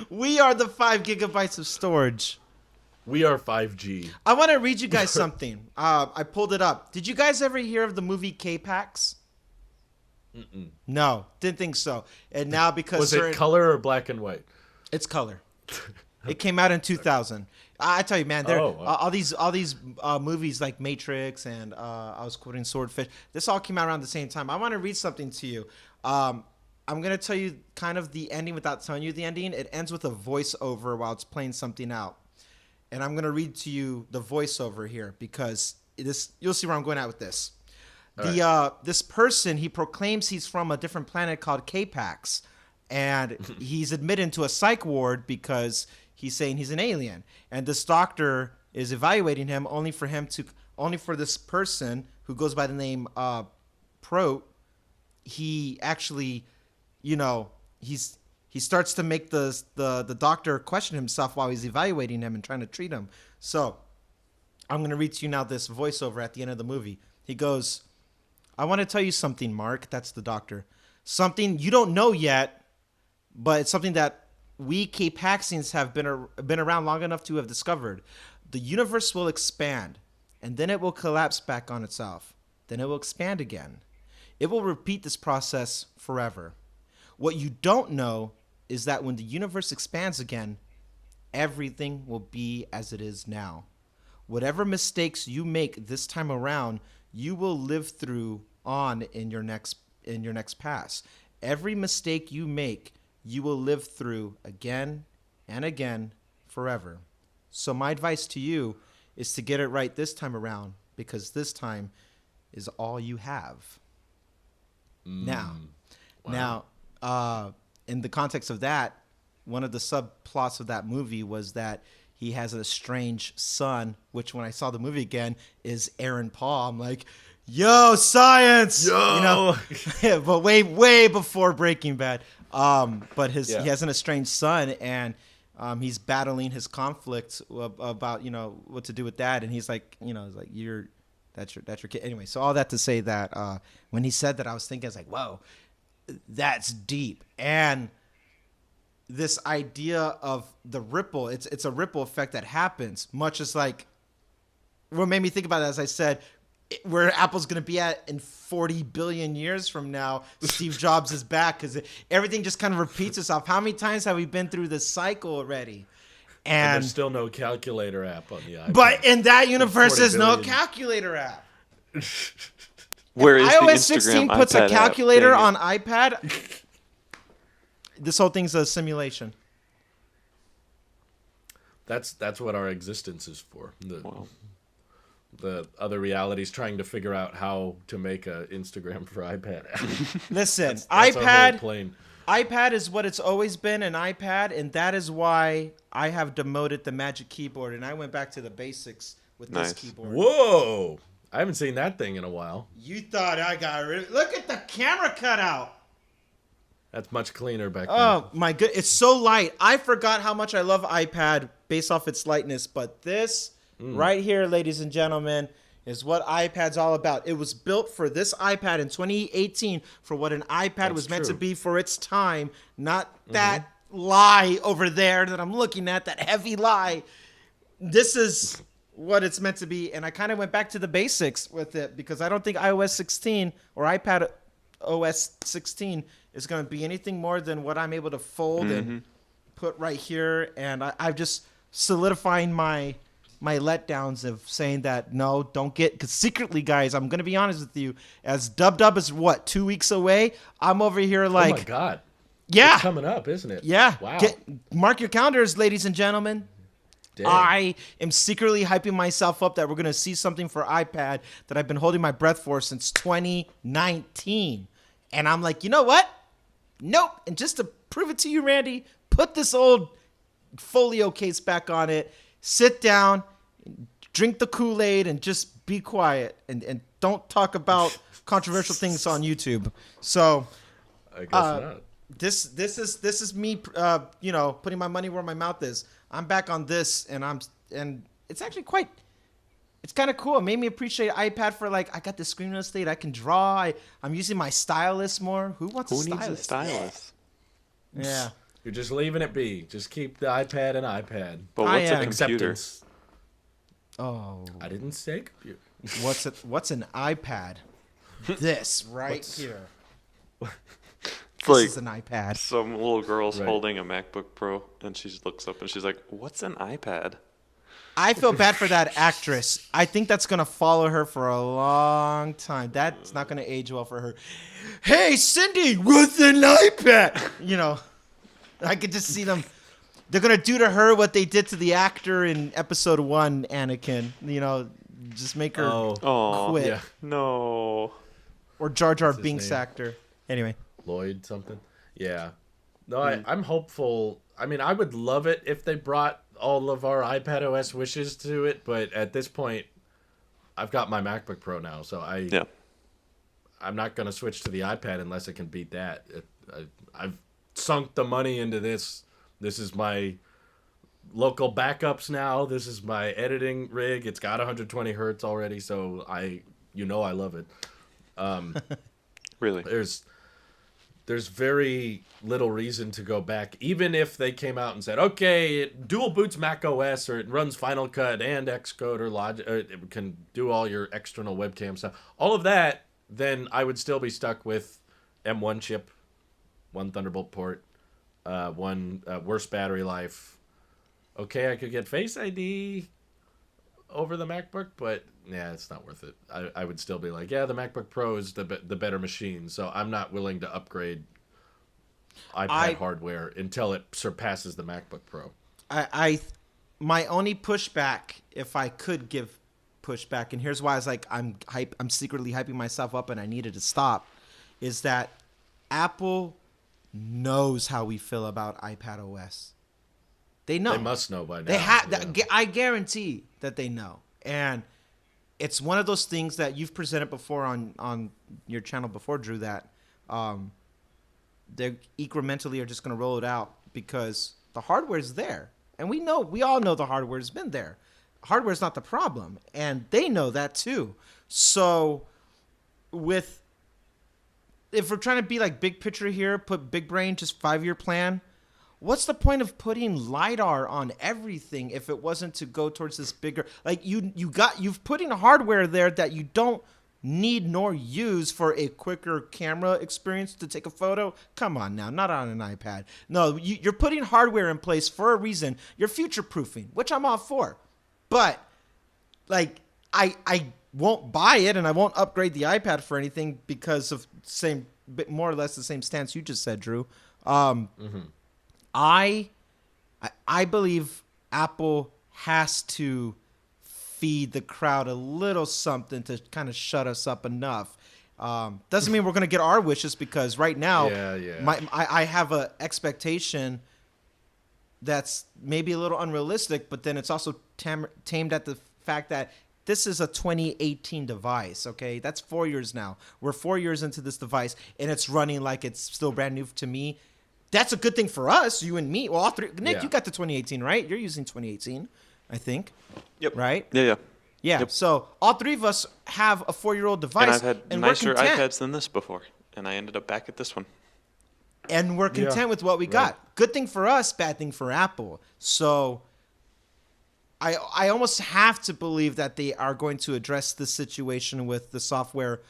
We are the 5 gigabytes of storage. We are 5G. I want to read you guys something. I pulled it up. Did you guys ever hear of the movie K-Pax? Mm-mm. No, didn't think so. And now because was it color or black and white? It's color. It came out in 2000. I tell you, man, all these movies like Matrix and I was quoting Swordfish. This all came out around the same time. I want to read something to you. I'm gonna tell you kind of the ending without telling you the ending. It ends with a voiceover while it's playing something out, and I'm gonna read to you the voiceover here because you'll see where I'm going at with this. This person, he proclaims he's from a different planet called K-Pax, and he's admitted to a psych ward because he's saying he's an alien. And this doctor is evaluating him only for this person who goes by the name Pro. He actually, he starts to make the doctor question himself while he's evaluating him and trying to treat him. So I'm going to read to you now this voiceover at the end of the movie. He goes, "I want to tell you something, Mark." That's the doctor. "Something you don't know yet, but it's something that we K-Paxians have been around long enough to have discovered. The universe will expand, and then it will collapse back on itself. Then it will expand again. It will repeat this process forever. What you don't know is that when the universe expands again, everything will be as it is now. Whatever mistakes you make this time around, you will live through on in your next pass. Every mistake you make, you will live through again and again forever. So my advice to you is to get it right this time around, because this time is all you have." Now, in the context of that, one of the subplots of that movie was that he has a strange son, which when I saw the movie again is Aaron Paul. I'm like, yo, science! Yo! But way before Breaking Bad. But he has an estranged son, and he's battling his conflict about what to do with that, and he's like, that's your kid. Anyway, so all that to say that when he said that, I was thinking, I was like, whoa, that's deep. And this idea of the ripple, it's a ripple effect that happens, much as like what made me think about it, as I said, where Apple's going to be at in 40 billion years from now. Steve Jobs is back, because everything just kind of repeats itself. How many times have we been through this cycle already? And And there's still no calculator app on the iPad. but in that universe, 40 there's no billion. calculator app. Where is the iOS Instagram 16 puts a iPad app? calculator Dang on it. iPad. This whole thing's a simulation. That's what our existence is for. Wow. The other reality's trying to figure out how to make a Instagram for iPad app. Listen, That's our whole iPad. plane. iPad is what it's always been, an iPad, and that is why I have demoted the Magic Keyboard, and I went back to the basics with Nice. this keyboard. Whoa! I haven't seen that thing in a while. You thought I got rid? Look at the camera cutout. That's much cleaner back then. Oh my good, it's so light. I forgot how much I love iPad based off its lightness, but this right here, ladies and gentlemen, is what iPad's all about. It was built for this iPad in 2018 for what an iPad was meant to true. be for its time, not that lie over there that I'm looking at, that heavy lie. This is what it's meant to be, and I kind of went back to the basics with it because I don't think iOS 16 or iPad OS 16 is going to be anything more than what I'm able to fold and put right here, and I've just solidifying my letdowns of saying that no, don't get, because secretly, guys, I'm going to be honest with you, as Dub is what, 2 weeks away, I'm over here like, oh my God. yeah, It's coming up, isn't it? yeah, Wow. Mark your calendars, ladies and gentlemen. Dang. I am secretly hyping myself up that we're going to see something for iPad that I've been holding my breath for since 2019. And I'm like, you know what? Nope. And just to prove it to you, Randy, put this old folio case back on it, sit down, drink the Kool-Aid, and just be quiet. And don't talk about controversial things on YouTube. So I guess not. this is me, putting my money where my mouth is. I'm back on this, and it's actually it's kind of cool. It made me appreciate iPad for like, I got the screen real estate. I can draw. I'm using my stylus more. Who wants a Who stylus? needs a stylus? Yeah. You're just leaving it be. Just keep the iPad an iPad. But I what's a am. computer? Acceptance. Oh, I didn't say computer. what's an iPad? This right here. It's This like is an iPad. some little girl's Right. holding a MacBook Pro, and she looks up and she's like, "What's an iPad?" I feel bad for that actress. I think that's gonna follow her for a long time. That's not gonna age well for her. Hey, Cindy, what's an iPad? You know, I could just see them. They're gonna do to her what they did to the actor in episode 1, Anakin. You know, just make her Oh, quit. yeah. no. Or Jar Jar What's his Binks name? actor. Anyway, Lloyd something. Yeah. No, I'm hopeful. I mean, I would love it if they brought all of our iPad OS wishes to it, but at this point, I've got my MacBook Pro now, so Yeah. I'm not going to switch to the iPad unless it can beat that. I've sunk the money into this. This is my local backups now. This is my editing rig. It's got 120 hertz already, so I love it. Really? There's very little reason to go back, even if they came out and said, okay, it dual boots Mac OS, or it runs Final Cut and Xcode, or Logic, or it can do all your external webcam stuff. All of that, then I would still be stuck with M1 chip, one Thunderbolt port, one worse battery life. Okay, I could get Face ID over the MacBook, but yeah, it's not worth it. I would still be like, yeah, the MacBook Pro is the better machine, so I'm not willing to upgrade iPad hardware until it surpasses the MacBook Pro. My only pushback, if I could give pushback, and here's why I was like, I'm secretly hyping myself up, and I needed to stop, is that Apple knows how we feel about iPad OS. They know. They must know by now. They have. yeah. I guarantee that they know, and it's one of those things that you've presented before on your channel before, Drew. That they incrementally are just going to roll it out because the hardware's there, and we all know the hardware's been there. Hardware's not the problem, and they know that too. So, if we're trying to be like big picture here, put big brain, just 5-year plan. What's the point of putting LiDAR on everything if it wasn't to go towards this bigger, like you've putting hardware there that you don't need nor use for a quicker camera experience to take a photo. Come on now, not on an iPad. No, you're putting hardware in place for a reason. You're future proofing, which I'm all for. But like, I won't buy it and I won't upgrade the iPad for anything because of same, more or less the same stance you just said, Drew. I believe Apple has to feed the crowd a little something to kind of shut us up enough. Doesn't mean we're going to get our wishes, because right now I have a expectation that's maybe a little unrealistic, but then it's also tamed at the fact that this is a 2018 device, okay? That's 4 years now. We're 4 years into this device, and it's running like it's still brand new to me. That's a good thing for us, you and me. Well, all three. Nick, you got the 2018, right? You're using 2018, I think. Yep. Right? Yeah. Yep. So all three of us have a 4-year-old device. And I've had nicer iPads than this before, and I ended up back at this one. And we're content with what we got. Good thing for us, bad thing for Apple. So I almost have to believe that they are going to address this situation with the software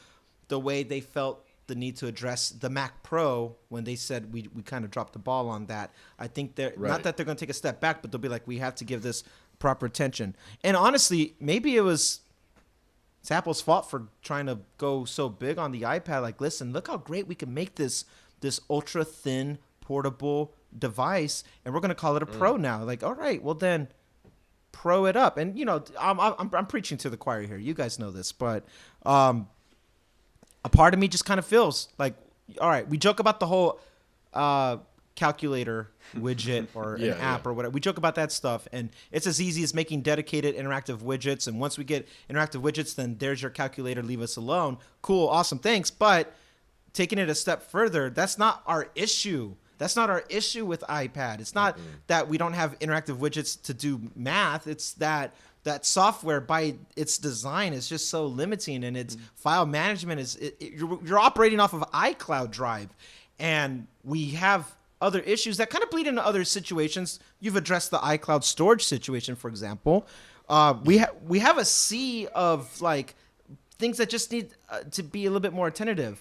the way they felt the need to address the Mac Pro when they said we kind of dropped the ball on that. I think they're not that they're going to take a step back, but they'll be like, we have to give this proper attention. And honestly, maybe it's Apple's fault for trying to go so big on the iPad. Like, listen, look how great we can make this ultra thin portable device, and we're going to call it a Pro now. Like, all right, well then Pro it up. And I'm preaching to the choir here. You guys know this, but a part of me just kind of feels like, all right, we joke about the whole calculator widget or an app or whatever. We joke about that stuff, and it's as easy as making dedicated interactive widgets. And once we get interactive widgets, then there's your calculator. Leave us alone. Cool, awesome, thanks. But taking it a step further, that's not our issue. That's not our issue with iPad. It's not that we don't have interactive widgets to do math. It's that software by its design is just so limiting, and its file management you're operating off of iCloud Drive, and we have other issues that kind of bleed into other situations. You've addressed the iCloud storage situation, for example. We have a sea of like things that just need to be a little bit more attentive,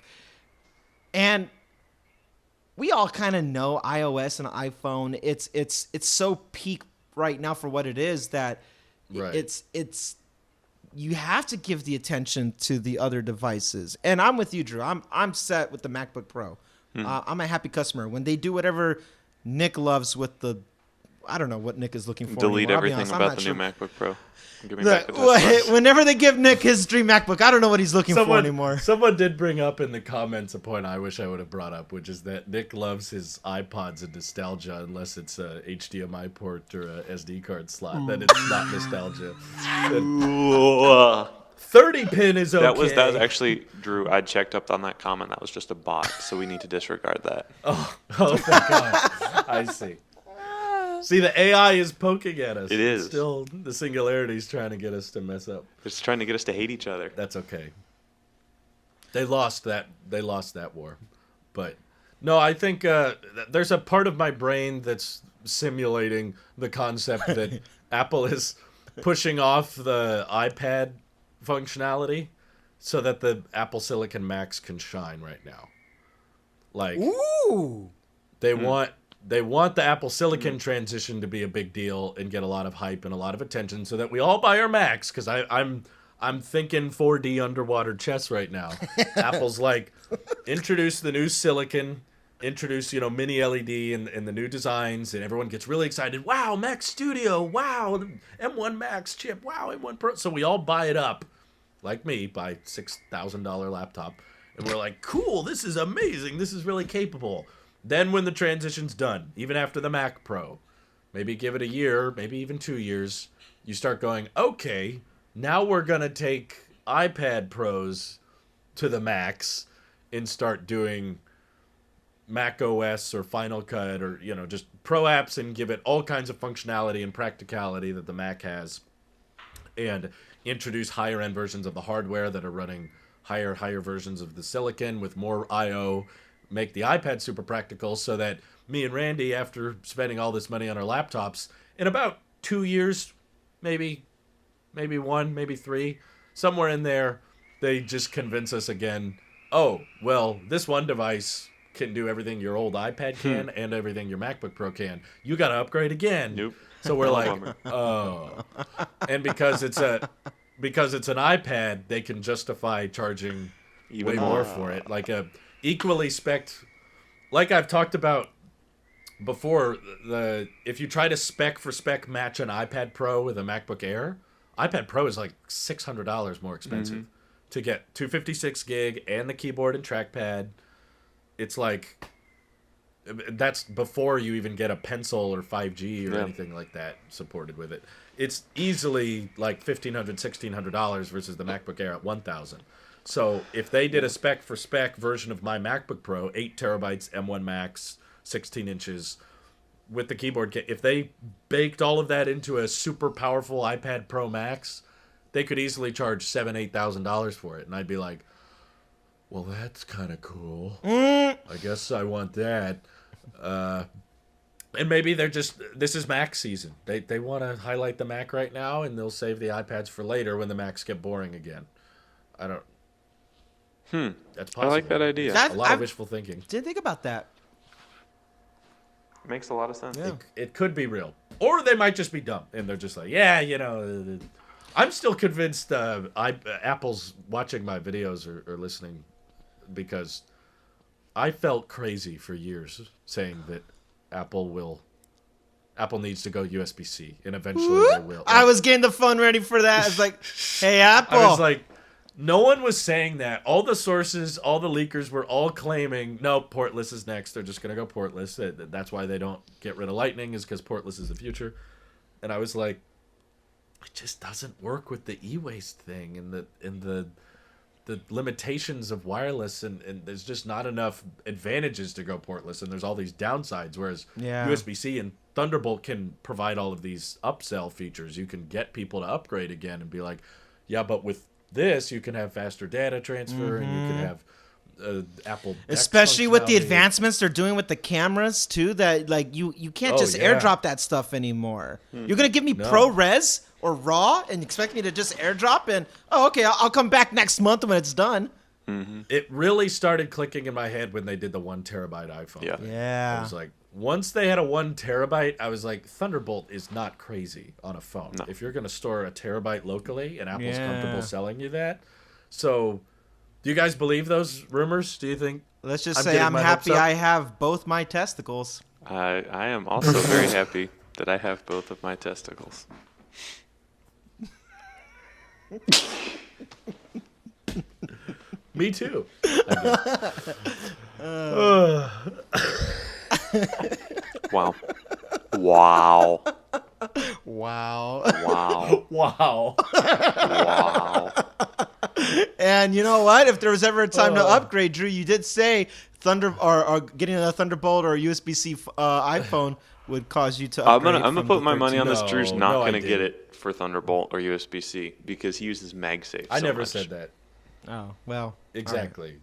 and we all kind of know iOS and iPhone. It's so peak right now for what it is that. Right. It's you have to give the attention to the other devices, and I'm with you, Drew. I'm set with the MacBook Pro. I'm a happy customer when they do whatever Nick loves with the. I don't know what Nick is looking for. Delete everything about the new MacBook Pro. Give me back the whenever they give Nick his dream MacBook, I don't know what he's looking for anymore. Someone did bring up in the comments a point I wish I would have brought up, which is that Nick loves his iPods and nostalgia unless it's a HDMI port or a SD card slot. Then it's not nostalgia. 30-pin is okay. That was actually, Drew, I checked up on that comment. That was just a bot, so we need to disregard that. Oh thank God. I see. See, the AI is poking at us. It is. Still, the Singularity is trying to get us to mess up. It's trying to get us to hate each other. That's okay. They lost that war. But, no, I think there's a part of my brain that's simulating the concept that Apple is pushing off the iPad functionality so that the Apple Silicon Macs can shine right now. Like, ooh, they want the Apple Silicon transition to be a big deal and get a lot of hype and a lot of attention so that we all buy our Macs, because I'm thinking 4D underwater chess right now. Apple's like, introduce the new Silicon, introduce, mini LED and the new designs, and everyone gets really excited. Wow, Mac Studio. Wow, M1 Max chip. Wow, M1 Pro. So we all buy it up, like me, buy $6,000 laptop. And we're like, cool, this is amazing. This is really capable. Then when the transition's done, even after the Mac Pro, maybe give it a year, maybe even 2 years, you start going, okay, now we're going to take iPad Pros to the Macs and start doing Mac OS or Final Cut or, just Pro apps and give it all kinds of functionality and practicality that the Mac has, and introduce higher end versions of the hardware that are running higher versions of the Silicon with more I/O. Make the iPad super practical so that me and Randy, after spending all this money on our laptops, in about 2 years, maybe 1, maybe 3, somewhere in there, they just convince us again, oh, well, this one device can do everything your old iPad can and everything your MacBook Pro can. You got to upgrade again. Nope. So we're like, Bummer. oh. And because it's an iPad, they can justify charging Even way more. more for it. Like a equally spec'd, like I've talked about before, if you try to spec for spec match an iPad Pro with a MacBook Air, iPad Pro is like $600 more expensive to get 256 gig and the keyboard and trackpad. It's like, that's before you even get a pencil or 5G or anything like that supported with it. It's easily like $1,500, $1,600 versus the MacBook Air at $1,000. So if they did a spec for spec version of my MacBook Pro, 8 terabytes, M1 Max, 16 inches, with the keyboard kit, if they baked all of that into a super powerful iPad Pro Max, they could easily charge $7,000-$8,000 for it. And I'd be like, well, that's kind of cool. I guess I want that. And maybe they're just, this is Mac season. They want to highlight the Mac right now, and they'll save the iPads for later when the Macs get boring again. I don't. That's possible. I like that idea. A lot of wishful thinking. Didn't think about that. Makes a lot of sense. Yeah. It could be real. Or they might just be dumb, and they're just like, yeah, you know. I'm still convinced Apple's watching my videos or listening, because I felt crazy for years saying that Apple needs to go USB-C, and eventually they will. I was getting the phone ready for that. I was like, hey, Apple. I was like, no one was saying that. All the sources, all the leakers were all claiming, no, portless is next. They're just going to go portless. That's why they don't get rid of Lightning, is because portless is the future. And I was like, it just doesn't work with the e-waste thing and the limitations of wireless, and there's just not enough advantages to go portless, and there's all these downsides, whereas USB-C and Thunderbolt can provide all of these upsell features. You can get people to upgrade again and be like, yeah, but with this you can have faster data transfer, and you can have Apple Dex especially with the functionality. advancements they're doing with the cameras too, that like you can't just airdrop that stuff anymore. You're gonna give me ProRes or RAW and expect me to just airdrop, and okay, I'll come back next month when it's done. It really started clicking in my head when they did the 1 terabyte iPhone. I was like, once they had a 1 terabyte, I was like, Thunderbolt is not crazy on a phone. No. If you're going to store a terabyte locally, and Apple's comfortable selling you that. So, do you guys believe those rumors? Do you think? Let's just say I'm happy I have both my testicles. I am also very happy that I have both of my testicles. Me too. Wow. Wow. Wow. Wow. Wow. Wow. And you know what? If there was ever a time to upgrade, Drew, you did say or getting a Thunderbolt or a USB-C iPhone would cause you to upgrade. I'm gonna put my money on this. No, Drew's not no, I gonna get didn't. it for Thunderbolt or USB-C because he uses MagSafe. I so never much. said that. Oh, well. Exactly.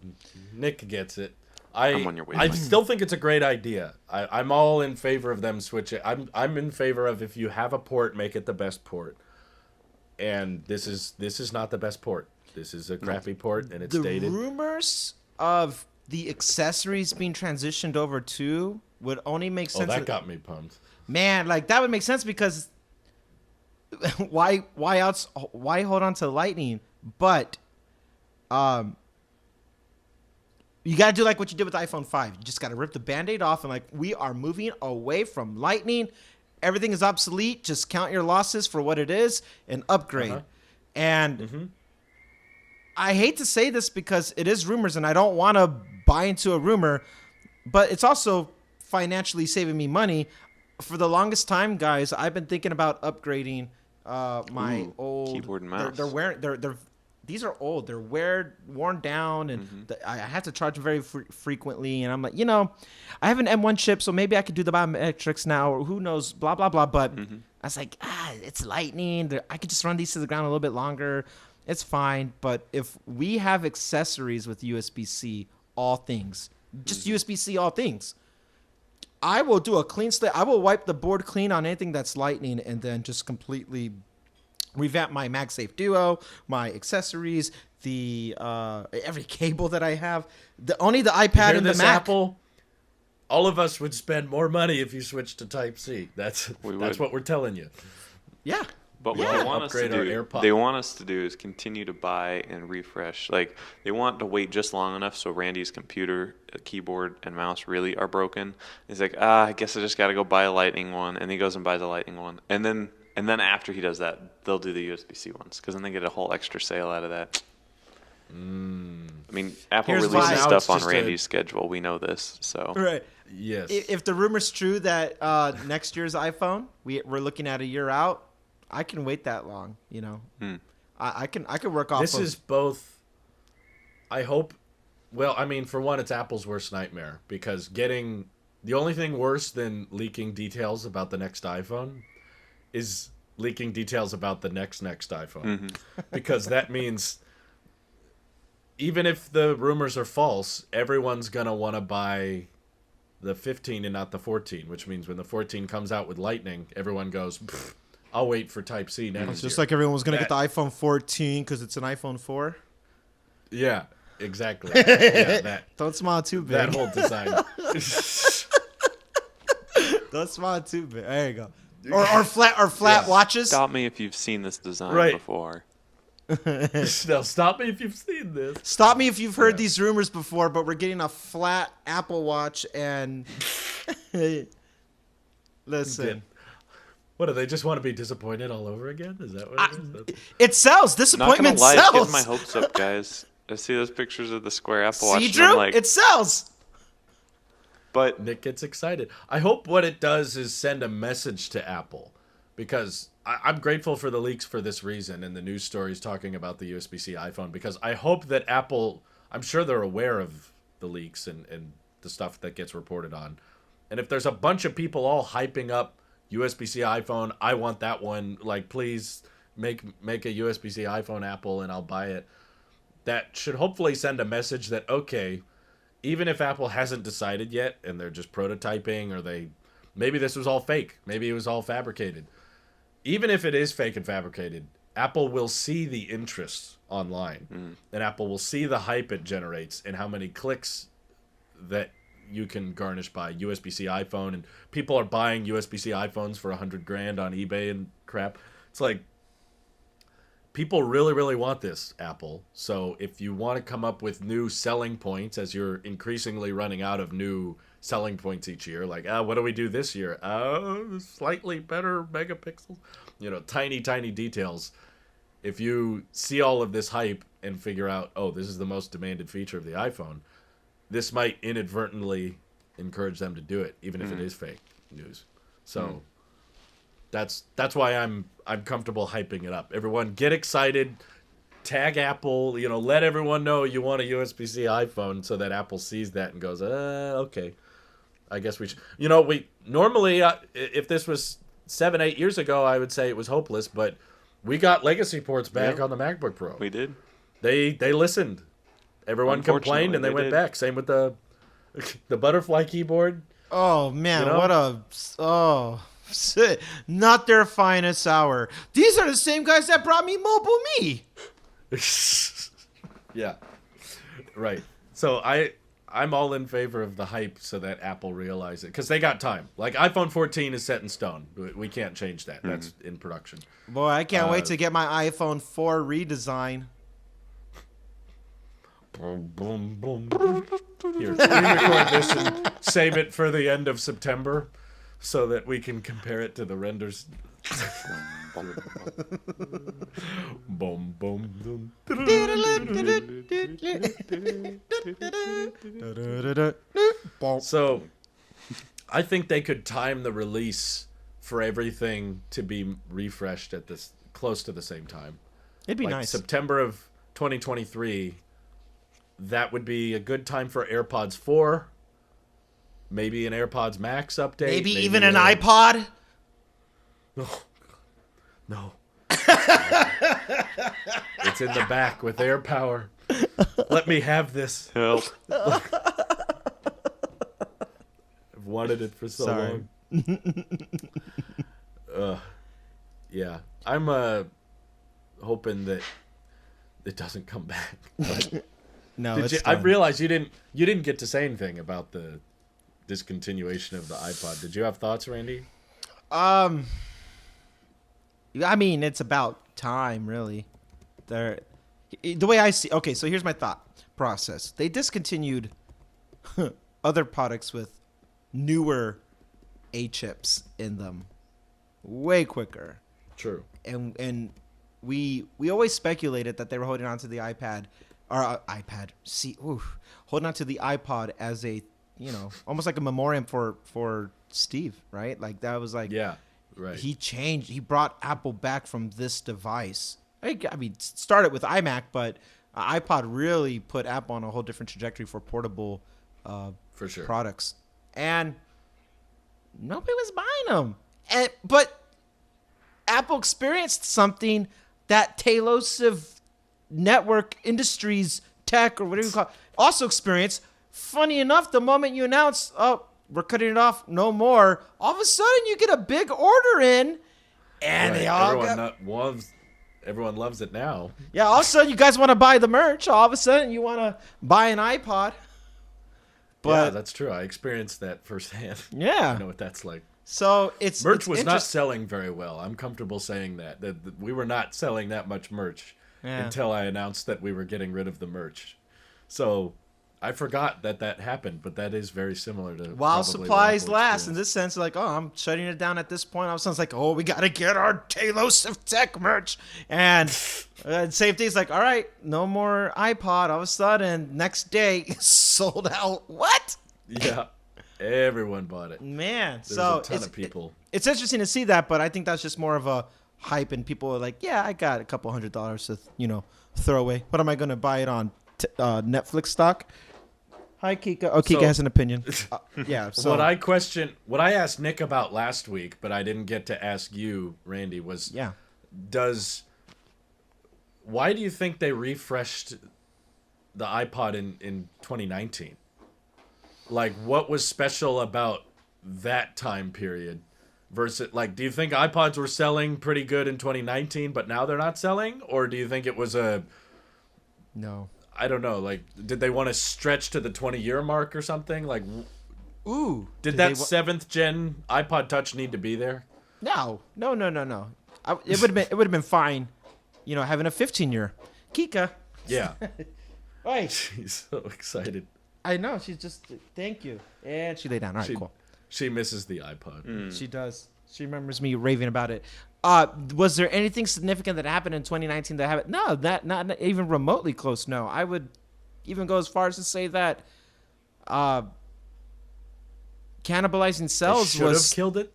Nick gets it. I'm on your I wavelength. still think it's a great idea. I'm all in favor of them switching. I'm in favor of, if you have a port, make it the best port. And this is not the best port. This is a crappy port, and it's dated. The rumors of the accessories being transitioned over to would only make sense. That got me pumped. Man, like that would make sense, because why hold on to Lightning? But you got to do like what you did with the iPhone 5. You just got to rip the Band-Aid off, and like, we are moving away from Lightning. Everything is obsolete. Just count your losses for what it is and upgrade. And I hate to say this because it is rumors, and I don't want to buy into a rumor, but it's also financially saving me money. For the longest time, guys, I've been thinking about upgrading my old keyboard and mouse. These are old. They're worn down, and I have to charge them very frequently. And I'm like, I have an M1 chip, so maybe I could do the biometrics now, or who knows, blah, blah, blah. But I was like, it's Lightning. I could just run these to the ground a little bit longer. It's fine. But if we have accessories with USB-C, all things, just USB-C, all things, I will do a clean slate. I will wipe the board clean on anything that's Lightning, and then just completely revamp my MagSafe Duo, my accessories, every cable that I have. Only the You iPad hear and the this, Mac. Apple? All of us would spend more money if you switched to Type C. That's would. what we're telling you. Yeah. But We what all they want us to upgrade our do, AirPod. they want us to do is continue to buy and refresh. Like they want to wait just long enough so Randy's computer, keyboard, and mouse really are broken. He's like, I guess I just got to go buy a Lightning one, and he goes and buys a Lightning one, and then after he does that, they'll do the USB-C ones because then they get a whole extra sale out of that. I mean, Apple Here's releases why. Now stuff it's on just Randy's schedule. We know this, so Right. Yes. If the rumor's true that next year's iPhone, we're looking at a year out, I can wait that long. You know, I can work off. This of, is both. I hope. Well, I mean, for one, it's Apple's worst nightmare because getting the only thing worse than leaking details about the next iPhone is leaking details about the next iPhone, because that means even if the rumors are false, everyone's gonna want to buy the 15 and not the 14, which means when the 14 comes out with Lightning, everyone goes, I'll wait for Type C next it's just year. like everyone was gonna get the iPhone 14 because it's an iPhone 4. Yeah, exactly. Yeah, that Don't smile too big. that whole design. Don't smile too big. There you go. Or flat Yeah. watches. stop me if you've seen this design Right. before. Now stop me if you've seen this. Stop me if you've heard these rumors before, but we're getting a flat Apple Watch and listen. What do they just want to be disappointed all over again? Is that what it is? It sells. Not Disappointment gonna lie, it's sells. getting my hopes up, guys. I see those pictures of the square Apple Watch, See, and Drew? I'm like, It sells. but Nick gets excited. I hope what it does is send a message to Apple, because I'm grateful for the leaks for this reason and the news stories talking about the USB-C iPhone, because I hope that Apple, I'm sure they're aware of the leaks and the stuff that gets reported on. And if there's a bunch of people all hyping up USB-C iPhone, I want that one, like, please make a USB-C iPhone, Apple, and I'll buy it. That should hopefully send a message that, okay, even if Apple hasn't decided yet and they're just prototyping, or maybe this was all fake, maybe it was all fabricated. Even if it is fake and fabricated, Apple will see the interest online, and Apple will see the hype it generates and how many clicks that you can garnish by USB-C iPhone, and people are buying USB-C iPhones for $100,000 on eBay and crap. It's like, people really, really want this, Apple. So if you want to come up with new selling points, as you're increasingly running out of new selling points each year, like, what do we do this year? Slightly better megapixels. Tiny, tiny details. If you see all of this hype and figure out, this is the most demanded feature of the iPhone, this might inadvertently encourage them to do it, even if it is fake news. So that's why I'm comfortable hyping it up. Everyone get excited, tag Apple, let everyone know you want a USB-C iPhone, so that Apple sees that and goes, okay, I guess we should. We normally, if this was 7-8 years ago, I would say it was hopeless, but we got legacy ports back on the MacBook Pro. we did. They listened. Everyone complained and they went did. back. Same with the butterfly keyboard. Oh man, not their finest hour. These are the same guys that brought me Mobile Me. Yeah, right. So I'm all in favor of the hype, so that Apple realizes it, because they got time. Like, iPhone 14 is set in stone. We can't change that. That's in production. Boy, I can't wait to get my iPhone 4 redesign. Boom, boom, boom. Here, re-record this and save it for the end of September, so that we can compare it to the renders. Boom, boom, boom. So, I think they could time the release for everything to be refreshed at this close to the same time. It'd be Like nice. September of 2023. That would be a good time for AirPods 4. Maybe an AirPods Max update. Maybe even an iPod. No. It's in the back with air power. Let me have this. Help. I've wanted it for so Sorry. long. Yeah. I'm hoping that it doesn't come back. But No, it's I done. realized you didn't get to say anything about the discontinuation of the iPod. Did you have thoughts, Randy? I mean, it's about time, really. The way I see. Okay, so here's my thought process. They discontinued other products with newer A chips in them, way quicker. True. And we always speculated that they were holding on to the iPad or iPad. Holding on to the iPod as a almost like a memoriam for Steve, right? Like that was like Yeah. Right. He brought Apple back from this device. I mean, started with iMac, but iPod really put Apple on a whole different trajectory for portable For sure. products, and nobody was buying them. But Apple experienced something that Taylosive Network Industries Tech or whatever you call it also experienced. Funny enough, the moment you announce, oh, we're cutting it off, no more, all of a sudden you get a big order in, and Right. they all Everyone loves it now. yeah, all of a sudden you guys want to buy the merch. All of a sudden you want to buy an iPod. Yeah, But that's true. I experienced that firsthand. yeah, I know what that's like. so Merch was not interest- selling very well. I'm comfortable saying that we were not selling that much merch Yeah. until I announced that we were getting rid of the merch. So I forgot that happened, but that is very similar to while probably what supplies Apple last. In experienced. this sense, like, oh, I'm shutting it down at this point. All of a sudden, it's like, oh, we got to get our Taylosive Tech merch. And same thing's like, all right, no more iPod. All of a sudden, next day, sold out. What? Yeah, everyone bought it. Man, There so was a ton of people. It's interesting to see that, but I think that's just more of a hype, and people are like, yeah, I got a couple $100 to, throw away. What am I going to buy it on? Netflix stock? Hi, Kika. Oh, Kika So- has an opinion. Yeah. So what I asked Nick about last week, but I didn't get to ask you, Randy, was yeah. why do you think they refreshed the iPod in 2019? Like, what was special about that time period versus, like, do you think iPods were selling pretty good in 2019, but now they're not selling? Or do you think it was No. I don't know, like, did they want to stretch to the 20-year mark or something? Like, Ooh. did that 7th gen iPod Touch need to be there? No. It would have been fine, having a 15-year. Kika. Yeah. Hey. She's so excited. I know. She's just. Thank you. And she lay down. All right. Cool. She misses the iPod. She does. She remembers me raving about it. Was there anything significant that happened in 2019 that happened? No, not even remotely close. No, I would even go as far as to say that cannibalizing sales Should have was killed it.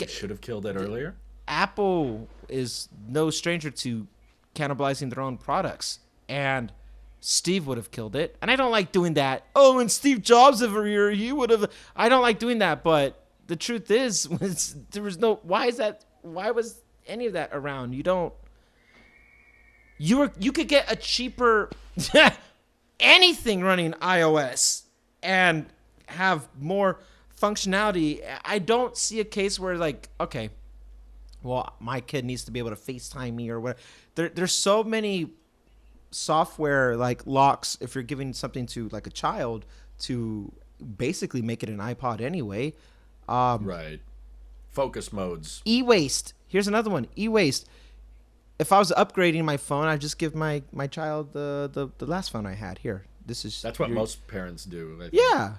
Should have killed it earlier. Apple is no stranger to cannibalizing their own products, and Steve would have killed it. And I don't like doing that. Oh, and Steve Jobs over here, he would have. I don't like doing that, but the truth is, there was no. Why is that? Why was any of that around? You don't. You could get a cheaper anything running iOS and have more functionality. I don't see a case where, like, okay, well, my kid needs to be able to FaceTime me or whatever. There's so many software like locks if you're giving something to like a child to basically make it an iPod anyway. Right. Focus modes. E-waste. Here's another one. E-waste. If I was upgrading my phone, I'd just give my child the last phone I had. Here, this is. That's what most parents do. I think. Yeah.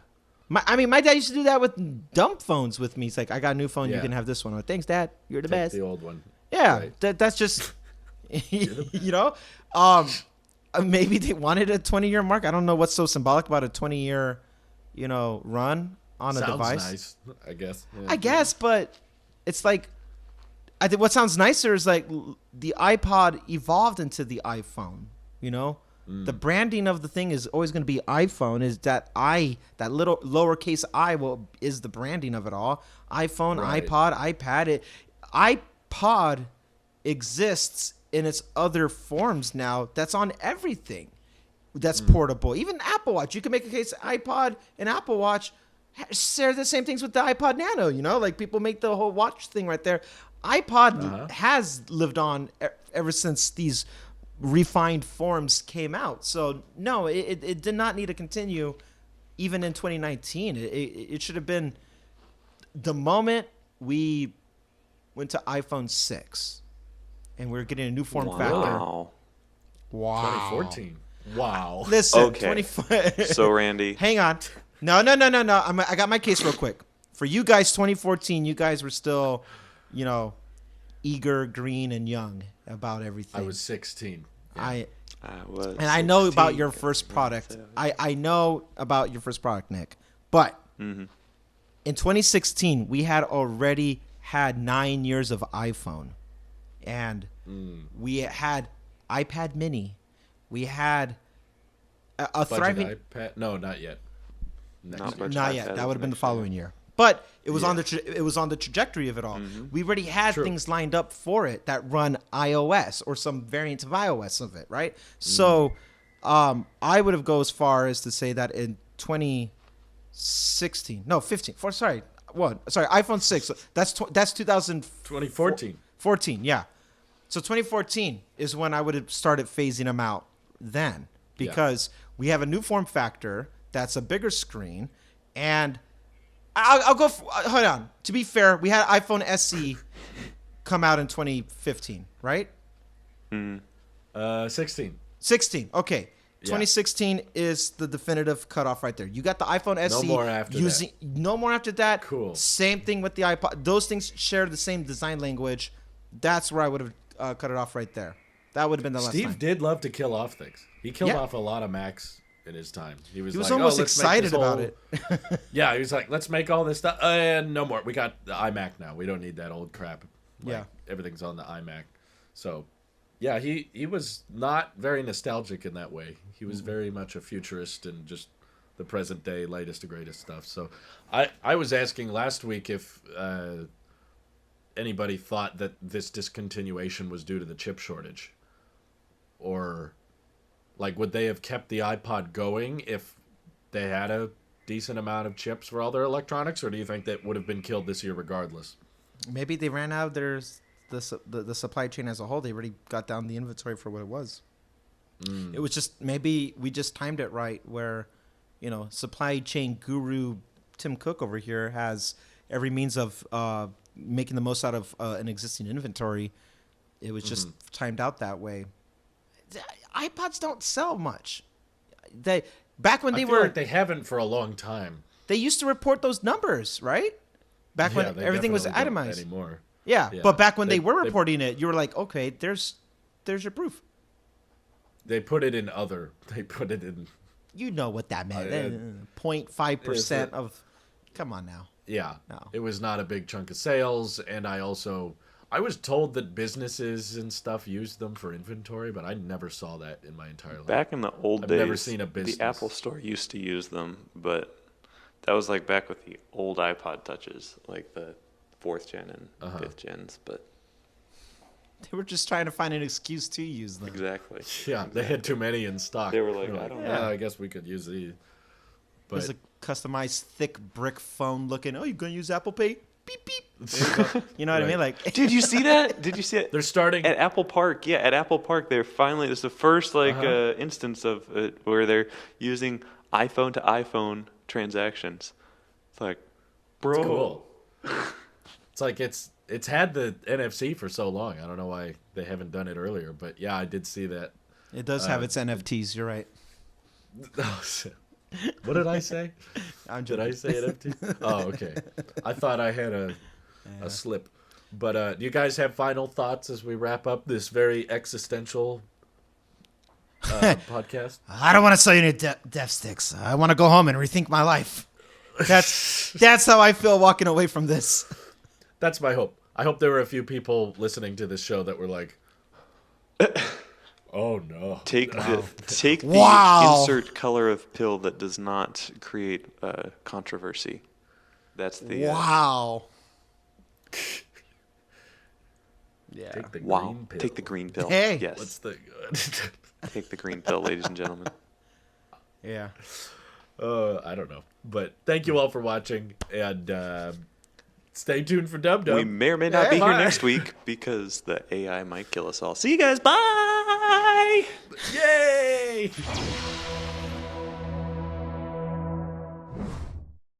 My dad used to do that with dump phones with me. It's like, I got a new phone. You Yeah. can have this one. Oh, thanks, Dad. You're the Take best. the old one. Yeah. Right. That's just, maybe they wanted a 20-year mark. I don't know what's so symbolic about a 20-year, run on a Sounds device. nice, I guess. Yeah. I guess, but it's like, I think what sounds nicer is like the iPod evolved into the iPhone. The branding of the thing is always going to be iPhone. Is that little lowercase I is the branding of it all. iPhone, Right. iPod, iPad. iPod exists in its other forms now. That's on everything. That's portable. Even Apple Watch. You can make a case iPod and Apple Watch share the same things with the iPod Nano. Like people make the whole watch thing right there. iPod has lived on ever since these refined forms came out. So no, it did not need to continue even in 2019. It should have been the moment we went to iPhone 6 and we're getting a new form factor. Wow. Wow. 2014. Wow. Listen, Okay. So, Randy. Hang on. No. I got my case real quick. For you guys, 2014, you guys were still, eager, green, and young about everything. I was 16. I was. And I know 16. about your first product. I know about your first product, Nick. But in 2016, we had already had 9 years of iPhone. And we had iPad mini. We had a thriving iPad? No, not yet. Not Next not year. yet. That would have been the following year. But it was on the trajectory of it all. We already had things lined up for it that run iOS or some variant of iOS of it, right? So I would have go as far as to say that in 2016, no, 15. iPhone 6. That's 2014. 14, yeah. So 2014 is when I would have started phasing them out then, because we have a new form factor that's a bigger screen, and I'll go. Hold on. To be fair, we had iPhone SE come out in 2015, right? 16. 16. Okay. 2016 is the definitive cutoff right there. You got the iPhone SE. No more after that. No more after that. Cool. Same thing with the iPod. Those things share the same design language. That's where I would have cut it off right there. That would have been the last time. Steve did love to kill off things. He killed off a lot of Macs in his time. He was like, almost let's make excited this about whole- it. Yeah, he was like, let's make all this stuff. And no more. We got the iMac now. We don't need that old crap. Everything's on the iMac. So, yeah, he was not very nostalgic in that way. He was very much a futurist and just the present day, latest and greatest stuff. So, I was asking last week if anybody thought that this discontinuation was due to the chip shortage. Or, like, would they have kept the iPod going if they had a decent amount of chips for all their electronics, or do you think that would have been killed this year regardless? Maybe they ran out of the supply chain as a whole. They already got down the inventory for what it was. It was just, maybe we just timed it right where, supply chain guru Tim Cook over here has every means of making the most out of an existing inventory. It was just timed out that way. iPods don't sell much. I feel like they haven't for a long time. They used to report those numbers, right? Back when they everything was definitely don't itemized. anymore. Yeah, but back when they were reporting it, you were like, okay, there's your proof. They put it in other. They put it in. You know what that meant? 0.5% of. Come on now. Yeah, No. It was not a big chunk of sales, and I was told that businesses and stuff used them for inventory, but I never saw that in my entire life. Back in the old I've days, never seen a business. the Apple Store used to use them, but that was like back with the old iPod Touches, like the 4th gen and 5th gens. But They were just trying to find an excuse to use them. exactly. Yeah, they had too many in stock. They were like, I don't know. Yeah, I guess we could use these. There's But a customized thick brick phone looking. Oh, you gonna use Apple Pay? Beep beep. You know what I mean? Like, Did you see that? Did you see it? they're starting. At Apple Park, at Apple Park, it's the first instance of it where they're using iPhone to iPhone transactions. It's like, bro, It's cool. It's like it's had the NFC for so long. I don't know why they haven't done it earlier, but yeah, I did see that. it does have its NFTs. You're right. What did I say? I'm Did I say NFT? Oh, okay. I thought I had a slip. But do you guys have final thoughts as we wrap up this very existential podcast? I don't want to sell you any death sticks. I want to go home and rethink my life. That's how I feel walking away from this. That's my hope. I hope there were a few people listening to this show that were like, "Oh no!" take the Wow. insert color of pill that does not create controversy. That's the Wow. Yeah. Take the wow. green pill. Take the green pill. Hey. Yes, What's the? take the green pill, ladies and gentlemen. Yeah. I don't know, but thank you all for watching, and stay tuned for Dub Dub. We may or may not be here Bye. next week because the AI might kill us all. See you guys. Bye. Yay! Yay!